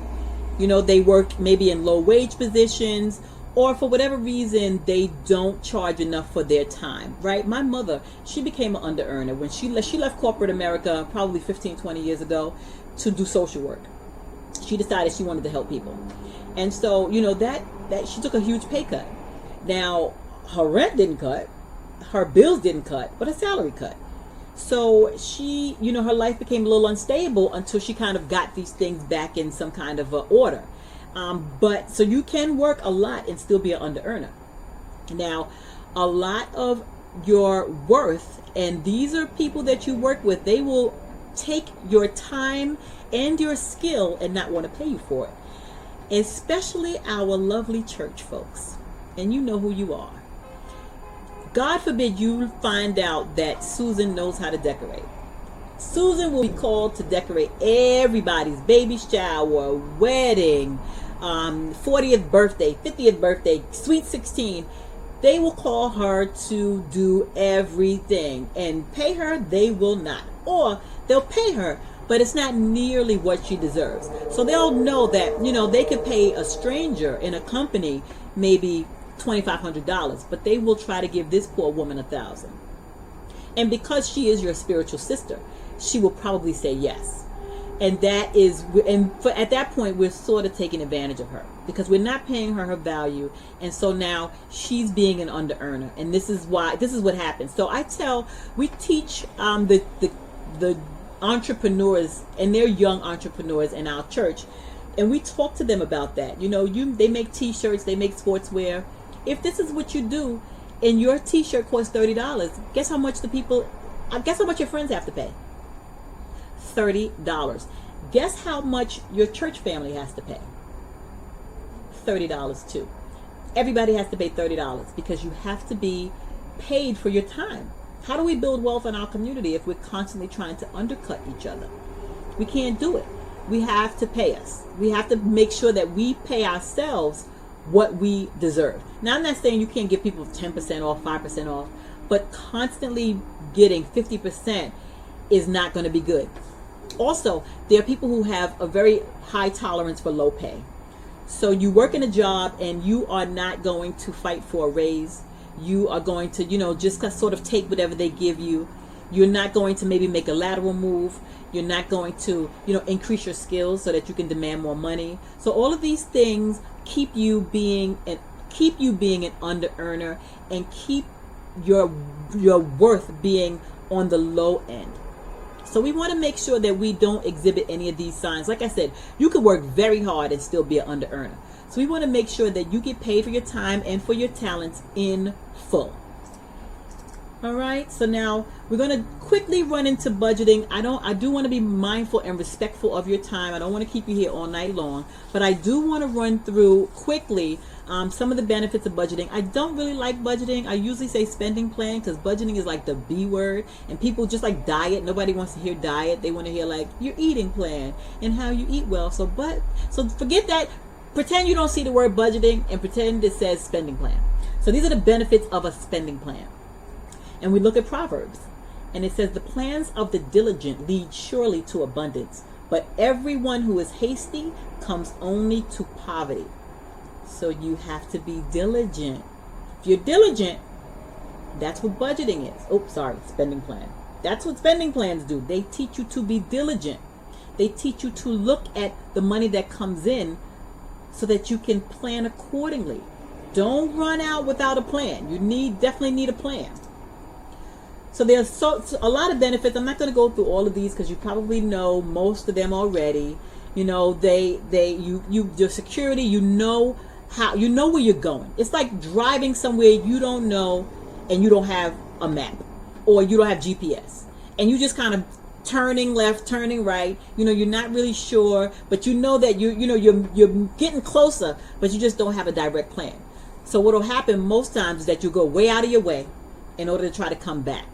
You know, they work maybe in low-wage positions, or for whatever reason, they don't charge enough for their time, right? My mother, she became an under-earner when she left corporate America probably 15, 20 years ago to do social work. She decided she wanted to help people. And so, you know, that she took a huge pay cut. Now, her rent didn't cut, her bills didn't cut, but her salary cut. So she, you know, her life became a little unstable until she kind of got these things back in some kind of order. But so you can work a lot and still be an under-earner. Now, a lot of your worth, and these are people that you work with, they will take your time and your skill and not want to pay you for it. Especially our lovely church folks. And you know who you are. God forbid you find out that Susan knows how to decorate. Susan will be called to decorate everybody's baby shower, wedding, 40th birthday, 50th birthday, sweet 16. They will call her to do everything, and pay her they will not. Or they'll pay her, but it's not nearly what she deserves. So they'll know that, you know, they could pay a stranger in a company maybe $2,500, but they will try to give this poor woman $1,000. And because she is your spiritual sister, she will probably say yes. And that is, at that point, we're sort of taking advantage of her because we're not paying her value. And so now she's being an under-earner. And this is what happens. So we teach the entrepreneurs, and they're young entrepreneurs in our church. And we talk to them about that. You know, they make t-shirts, they make sportswear. If this is what you do, and your t-shirt costs $30, guess how much your friends have to pay? $30. Guess how much your church family has to pay? $30 too. Everybody has to pay $30 because you have to be paid for your time. How do we build wealth in our community if we're constantly trying to undercut each other? We can't do it. We have to pay us. We have to make sure that we pay ourselves what we deserve. Now, I'm not saying you can't give people 10% off, 5% off, but constantly getting 50% is not going to be good. Also, there are people who have a very high tolerance for low pay. So you work in a job and you are not going to fight for a raise. You are going to, you know, just sort of take whatever they give you. You're not going to maybe make a lateral move. You're not going to, you know, increase your skills so that you can demand more money. So all of these things keep you being an under-earner and keep your worth being on the low end. So we want to make sure that we don't exhibit any of these signs. Like I said, you could work very hard and still be an under-earner. So we want to make sure that you get paid for your time and for your talents in full. All right, so now we're going to quickly run into budgeting. I do want to be mindful and respectful of your time. I don't want to keep you here all night long, but I do want to run through quickly some of the benefits of budgeting. I don't really like budgeting. I usually say spending plan because budgeting is like the B word, and people just like diet. Nobody wants to hear diet. They want to hear like your eating plan and how you eat well. So forget that. Pretend you don't see the word budgeting and pretend it says spending plan. So these are the benefits of a spending plan. And we look at Proverbs. And it says, the plans of the diligent lead surely to abundance, but everyone who is hasty comes only to poverty. So you have to be diligent. If you're diligent, that's what budgeting is. Oh, sorry, spending plan. That's what spending plans do. They teach you to be diligent. They teach you to look at the money that comes in so that you can plan accordingly. Don't run out without a plan. You definitely need a plan. So there's a lot of benefits. I'm not going to go through all of these because you probably know most of them already. You know, your security, you know where you're going. It's like driving somewhere you don't know and you don't have a map or you don't have GPS and you just kind of turning left, turning right. You know, you're not really sure, but you know that you're getting closer, but you just don't have a direct plan. So what will happen most times is that you go way out of your way in order to try to come back.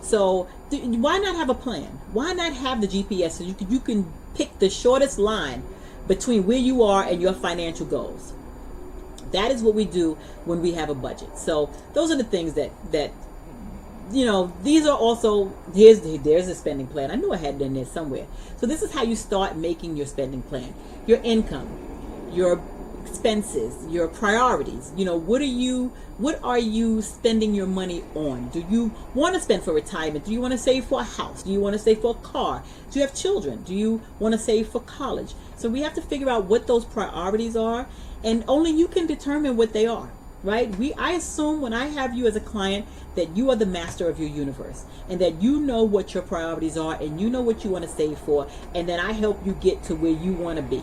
So why not have a plan? Why not have the GPS so you can pick the shortest line between where you are and your financial goals? That is what we do when we have a budget. So those are the things that these are also, there's a spending plan. I knew I had it in there somewhere. So this is how you start making your spending plan. Your income, your expenses, your priorities. What are you spending your money on? Do you want to spend for retirement? Do you want to save for a house? Do you want to save for a car? Do you have children? Do you want to save for college? So we have to figure out what those priorities are, and only you can determine what they are, right? I assume when I have you as a client that you are the master of your universe and that you know what your priorities are and you know what you want to save for, and then I help you get to where you want to be.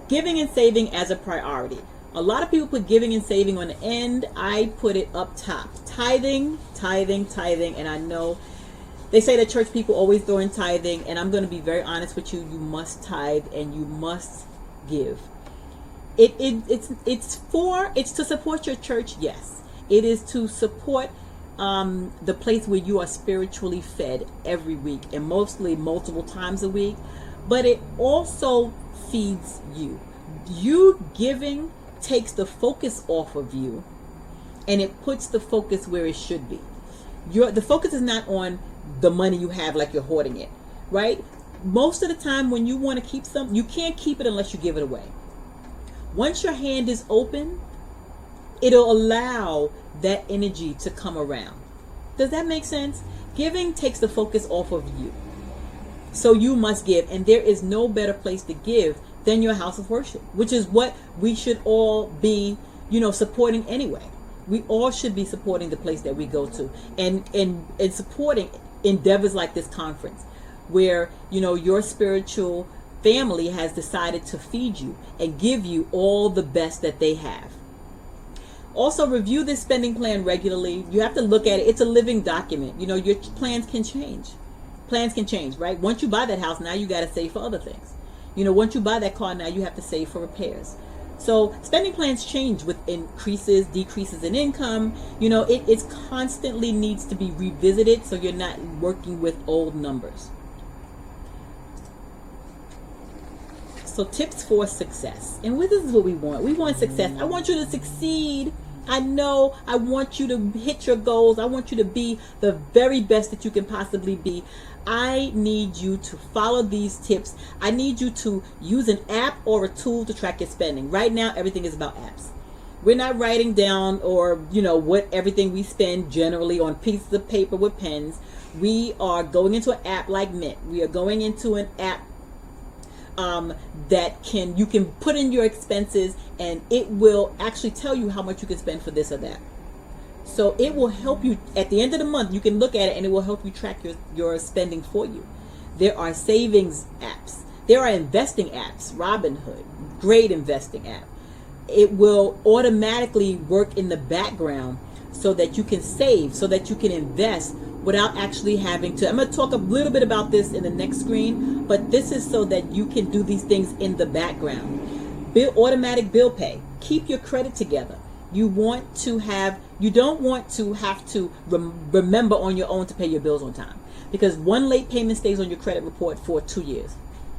Giving and saving as a priority. A lot of people put giving and saving on the end. I put it up top. Tithing. And I know they say that church people always throw in tithing. And I'm going to be very honest with you. You must tithe and you must give. It's to support your church. Yes. It is to support the place where you are spiritually fed every week and mostly multiple times a week. But it also feeds you. You giving takes the focus off of you and it puts the focus where it should be. The focus is not on the money you have like you're hoarding it, right? Most of the time when you want to keep something, you can't keep it unless you give it away. Once your hand is open, it'll allow that energy to come around. Does that make sense? Giving takes the focus off of you. So you must give, and there is no better place to give than your house of worship, which is what we should all be, supporting anyway. We all should be supporting the place that we go to and supporting endeavors like this conference where, your spiritual family has decided to feed you and give you all the best that they have. Also, review this spending plan regularly. You have to look at it. It's a living document. Your plans can change. Plans can change, right? Once you buy that house, now you got to save for other things. Once you buy that car, now you have to save for repairs. So spending plans change with increases, decreases in income. It constantly needs to be revisited so you're not working with old numbers. So tips for success. And this is what we want. We want success. I want you to succeed. I know I want you to hit your goals. I want you to be the very best that you can possibly be. I need you to follow these tips. I need you to use an app or a tool to track your spending. Right now, everything is about apps. We're not writing down or, what everything we spend generally on pieces of paper with pens. We are going into an app like Mint. We are going into an app that you can put in your expenses and it will actually tell you how much you can spend for this or that. So it will help you at the end of the month. You can look at it and it will help you track your spending for you. There are savings apps. There are investing apps. Robinhood, great investing app. It will automatically work in the background so that you can save, so that you can invest without actually having to. I'm going to talk a little bit about this in the next screen, but this is so that you can do these things in the background. Automatic bill pay. Keep your credit together. You don't want to have to remember on your own to pay your bills on time, because one late payment stays on your credit report for 2 years.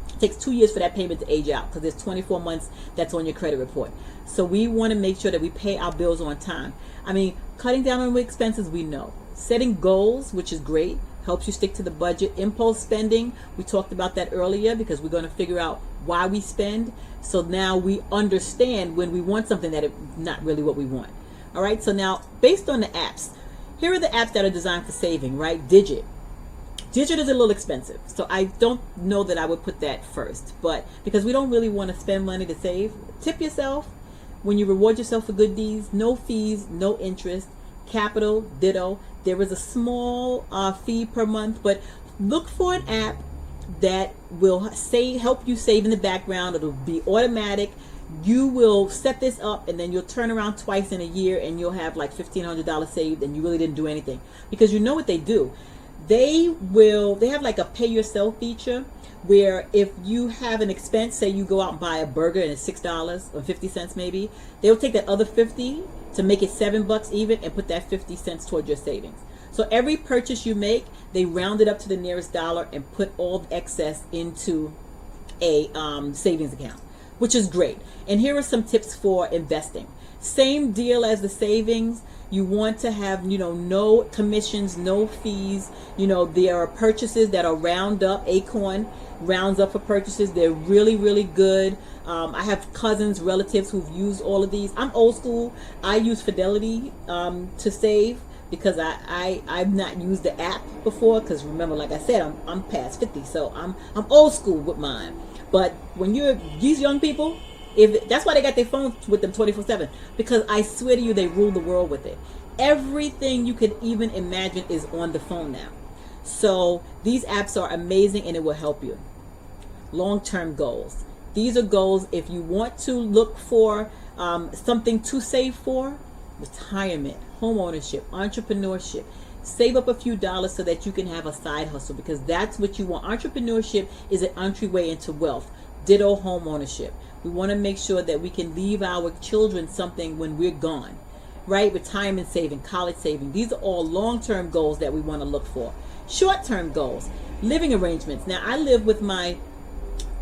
It takes 2 years for that payment to age out because there's 24 months that's on your credit report. So we want to make sure that we pay our bills on time. Cutting down on expenses, we know. Setting goals, which is great, helps you stick to the budget. Impulse spending, we talked about that earlier because we're going to figure out why we spend. So now we understand when we want something that it's not really what we want. All right, so now based on the apps, here are the apps that are designed for saving, right? Digit is a little expensive, so I don't know that I would put that first, but because we don't really want to spend money to save. Tip yourself when you reward yourself for good deeds. No fees, no interest. Capital, ditto. There is a small fee per month, but look for an app that will help you save in the background. It'll be automatic. You will set this up and then you'll turn around twice in a year and you'll have like $1,500 saved and you really didn't do anything. Because you know what they do. They have like a pay yourself feature where if you have an expense, say you go out and buy a burger and it's $6 or 50 cents maybe, they'll take that other 50 to make it $7 even and put that 50 cents towards your savings. So every purchase you make, they round it up to the nearest dollar and put all the excess into a savings account, which is great. And here are some tips for investing. Same deal as the savings. You want to have, no commissions, no fees. There are purchases that are round up. Acorn rounds up for purchases. They're really, really good. I have cousins, relatives who've used all of these. I'm old school. I use Fidelity to save because I've not used the app before. Because remember, like I said, I'm past 50, so I'm old school with mine. But when these young people, that's why they got their phones with them 24/7, because I swear to you, they rule the world with it. Everything you could even imagine is on the phone now. So these apps are amazing and it will help you. Long-term goals. These are goals if you want to look for something to save for: retirement, home ownership, entrepreneurship. Save up a few dollars so that you can have a side hustle, because that's what you want. Entrepreneurship is an entryway into wealth. Ditto home ownership. We want to make sure that we can leave our children something when we're gone, right? Retirement saving, college saving. These are all long-term goals that we want to look for. Short-term goals, living arrangements. Now, I live with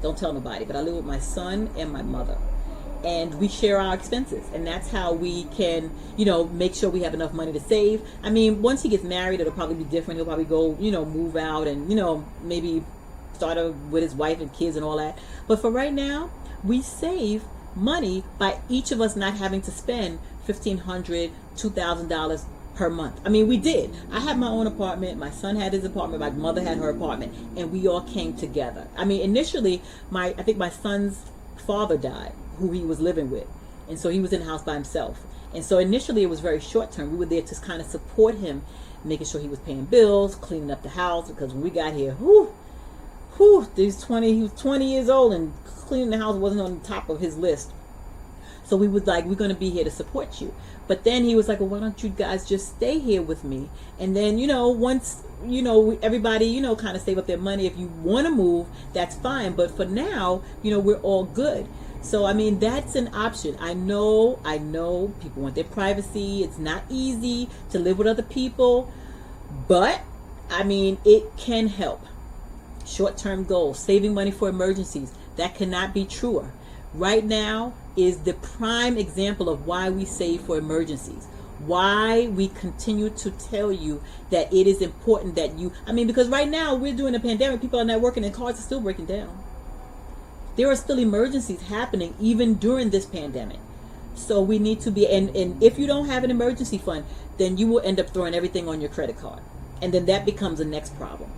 don't tell nobody, but I live with my son and my mother. And we share our expenses. And that's how we can, make sure we have enough money to save. I mean, once he gets married, it'll probably be different. He'll probably go, move out and, maybe start with his wife and kids and all that. But for right now, we save money by each of us not having to spend $1,500, $2,000 per month. I mean, we did. I had my own apartment. My son had his apartment. My mother had her apartment. And we all came together. I mean, initially, I think my son's father died, who he was living with. And so he was in the house by himself. And so initially, it was very short term. We were there to kind of support him, making sure he was paying bills, cleaning up the house. Because when we got here, he was 20 years old, and cleaning the house wasn't on the top of his list. So we was like, we're going to be here to support you. But then he was like, well, why don't you guys just stay here with me? And then, once, everybody, kind of save up their money. If you want to move, that's fine. But for now, we're all good. So, I mean, that's an option. I know people want their privacy. It's not easy to live with other people. But, I mean, it can help. Short-term goals, saving money for emergencies. That cannot be truer. Right now is the prime example of why we save for emergencies. Why we continue to tell you that it is important that because right now we're doing a pandemic, people are not working and cars are still breaking down. There are still emergencies happening even during this pandemic. So we need to be, and if you don't have an emergency fund, then you will end up throwing everything on your credit card. And then that becomes the next problem.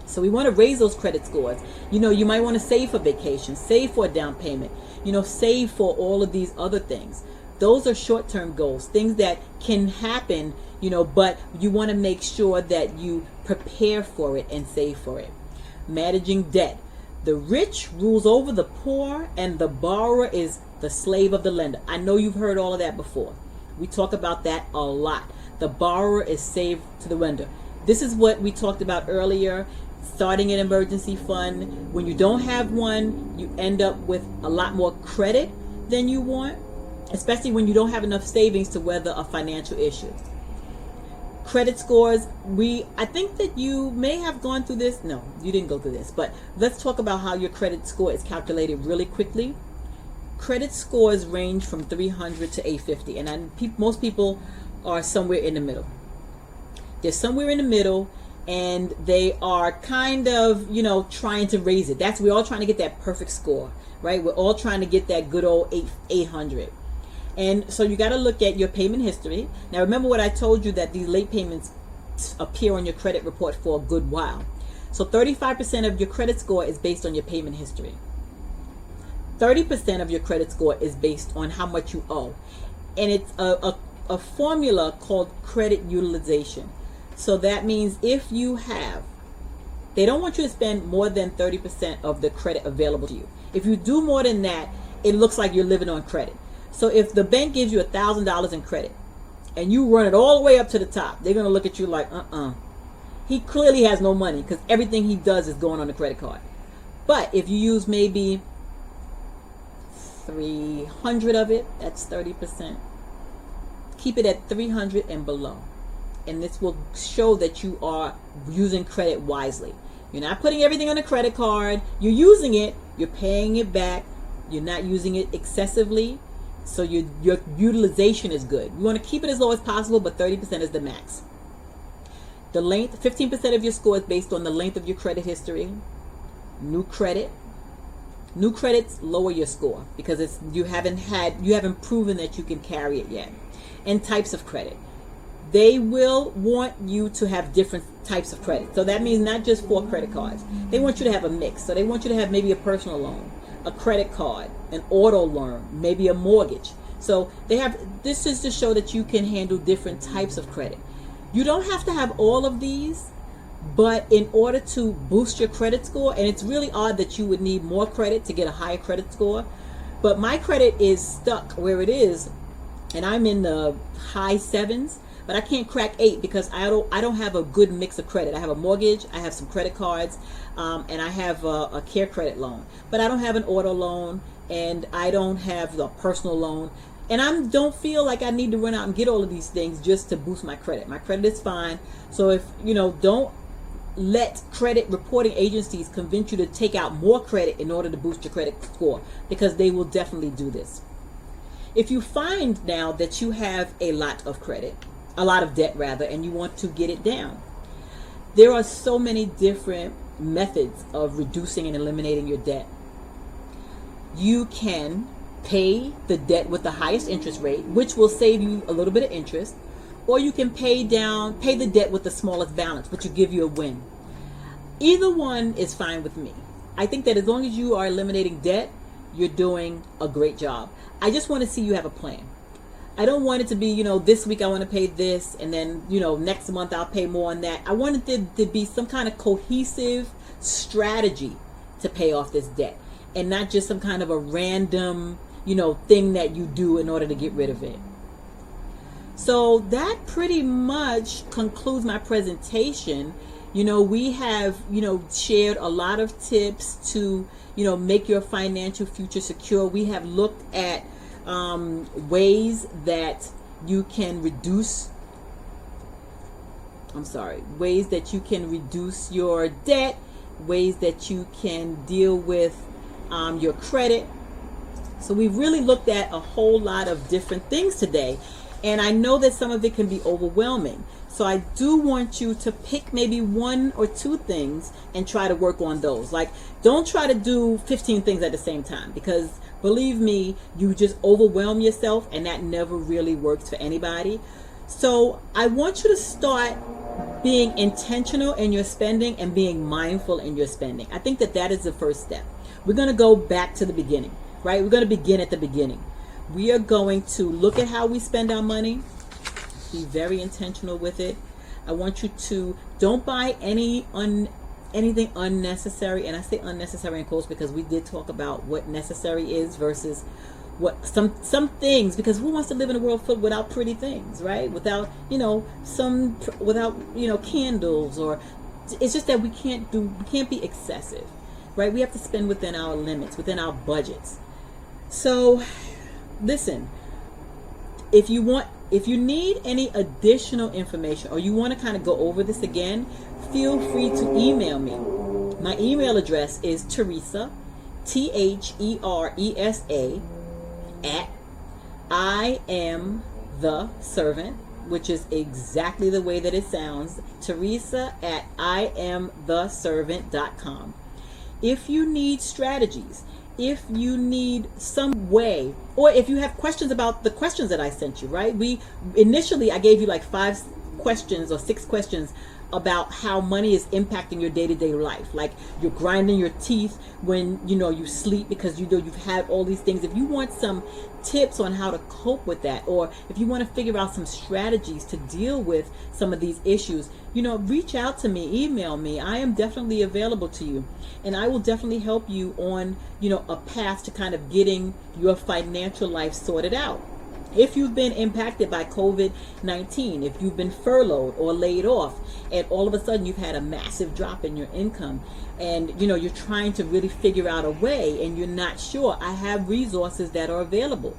So we want to raise those credit scores. You might want to save for vacation, save for a down payment, save for all of these other things. Those are short-term goals, things that can happen, but you want to make sure that you prepare for it and save for it. Managing debt. The rich rules over the poor, and the borrower is the slave of the lender. I know you've heard all of that before. We talk about that a lot. The borrower is slave to the lender. This is what we talked about earlier. Starting an emergency fund. When you don't have one, you end up with a lot more credit than you want, especially when you don't have enough savings to weather a financial issue. Credit scores. I think that you may have gone through this. No, you didn't go through this, but let's talk about how your credit score is calculated really quickly. Credit scores range from 300 to 850, and most people are somewhere in the middle. They're somewhere in the middle, and they are kind of, trying to raise it. We're all trying to get that perfect score, right? We're all trying to get that good old 800. And so you got to look at your payment history. Now, remember what I told you, that these late payments appear on your credit report for a good while. So 35% of your credit score is based on your payment history. 30% of your credit score is based on how much you owe. And it's a formula called credit utilization. So that means if you have, they don't want you to spend more than 30% of the credit available to you. If you do more than that, it looks like you're living on credit. So if the bank gives you $1,000 in credit and you run it all the way up to the top, they're going to look at you like, he clearly has no money, because everything he does is going on the credit card. But if you use maybe 300 of it, that's 30%. Keep it at 300 and below. And this will show that you are using credit wisely. You're not putting everything on a credit card. You're using it. You're paying it back. You're not using it excessively. So your utilization is good. You want to keep it as low as possible, but 30% is the max. The length, 15% of your score is based on the length of your credit history. New credits lower your score because you haven't proven that you can carry it yet. And types of credit. They will want you to have different types of credit. So that means not just 4 credit cards. They want you to have a mix. So they want you to have maybe a personal loan, a credit card, an auto loan, maybe a mortgage. So this is to show that you can handle different types of credit. You don't have to have all of these, but in order to boost your credit score, and it's really odd that you would need more credit to get a higher credit score, but my credit is stuck where it is, and I'm in the high 7s, but I can't crack 8 because I don't have a good mix of credit. I have a mortgage, I have some credit cards, and I have a care credit loan, but I don't have an auto loan, and I don't have the personal loan. And I don't feel like I need to run out and get all of these things just to boost my credit. My credit is fine. So if, don't let credit reporting agencies convince you to take out more credit in order to boost your credit score, because they will definitely do this. If you find now that you have a lot of debt rather, and you want to get it down, there are so many different methods of reducing and eliminating your debt. You can pay the debt with the highest interest rate, which will save you a little bit of interest, or you can pay the debt with the smallest balance, which will give you a win. Either one is fine with me. I think that as long as you are eliminating debt, you're doing a great job. I just want to see you have a plan. I don't want it to be, this week I want to pay this, and then, next month I'll pay more on that. I want it to be some kind of cohesive strategy to pay off this debt, and not just some kind of a random, thing that you do in order to get rid of it. So that pretty much concludes my presentation. We have, shared a lot of tips to, make your financial future secure. We have looked at ways that you can reduce your debt, ways that you can deal with your credit. So we've really looked at a whole lot of different things today, and I know that some of it can be overwhelming. So I do want you to pick maybe 1 or 2 things and try to work on those. Like, don't try to do 15 things at the same time, because believe me, you just overwhelm yourself, and that never really works for anybody. So I want you to start being intentional in your spending and being mindful in your spending. I think that is the first step. We're going to go back to the beginning, right? We're going to begin at the beginning. We are going to look at how we spend our money, be very intentional with it. I want you to don't buy anything unnecessary, and I say unnecessary in quotes because we did talk about what necessary is versus what some things, because who wants to live in a world filled without pretty things, right? Without candles, or it's just that we can't be excessive, right? We have to spend within our limits, within our budgets. So listen, if you need any additional information, or you want to kind of go over this again, feel free to email me. My email address is Teresa, THERESA, at IamTheServant, which is exactly the way that it sounds, Teresa at IamTheServant.com. If you need strategies, if you need some way, or if you have questions about the questions that I sent you, right? I gave you like 5 questions or 6 questions about how money is impacting your day-to-day life. Like you're grinding your teeth when you sleep because you've had all these things. If you want some tips on how to cope with that, or if you want to figure out some strategies to deal with some of these issues, reach out to me, email me. I am definitely available to you, and I will definitely help you on a path to kind of getting your financial life sorted out. If you've been impacted by COVID-19, if you've been furloughed or laid off, and all of a sudden you've had a massive drop in your income, and you're trying to really figure out a way and you're not sure, I have resources that are available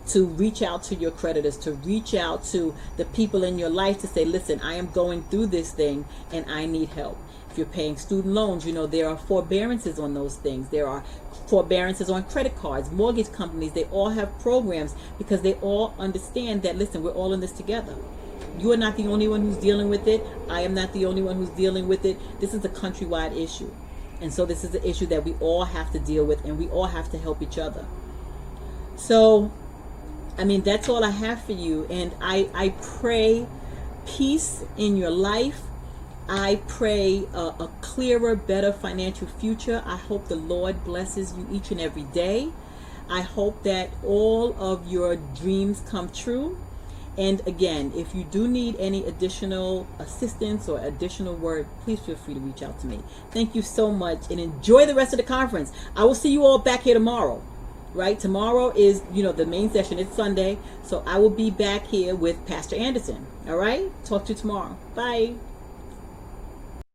to reach out to your creditors, to reach out to the people in your life to say, listen, I am going through this thing and I need help. If you're paying student loans, there are forbearances on those things. There are forbearances on credit cards, mortgage companies. They all have programs because they all understand that, listen, we're all in this together. You are not the only one who's dealing with it. I am not the only one who's dealing with it. This is a countrywide issue. And so this is an issue that we all have to deal with, and we all have to help each other. So, that's all I have for you. And I pray peace in your life. I pray a clearer, better financial future. I hope the Lord blesses you each and every day. I hope that all of your dreams come true. And again, if you do need any additional assistance or additional word, please feel free to reach out to me. Thank you so much, and enjoy the rest of the conference. I will see you all back here tomorrow. Right? Tomorrow is, the main session. It's Sunday. So I will be back here with Pastor Anderson. All right? Talk to you tomorrow. Bye.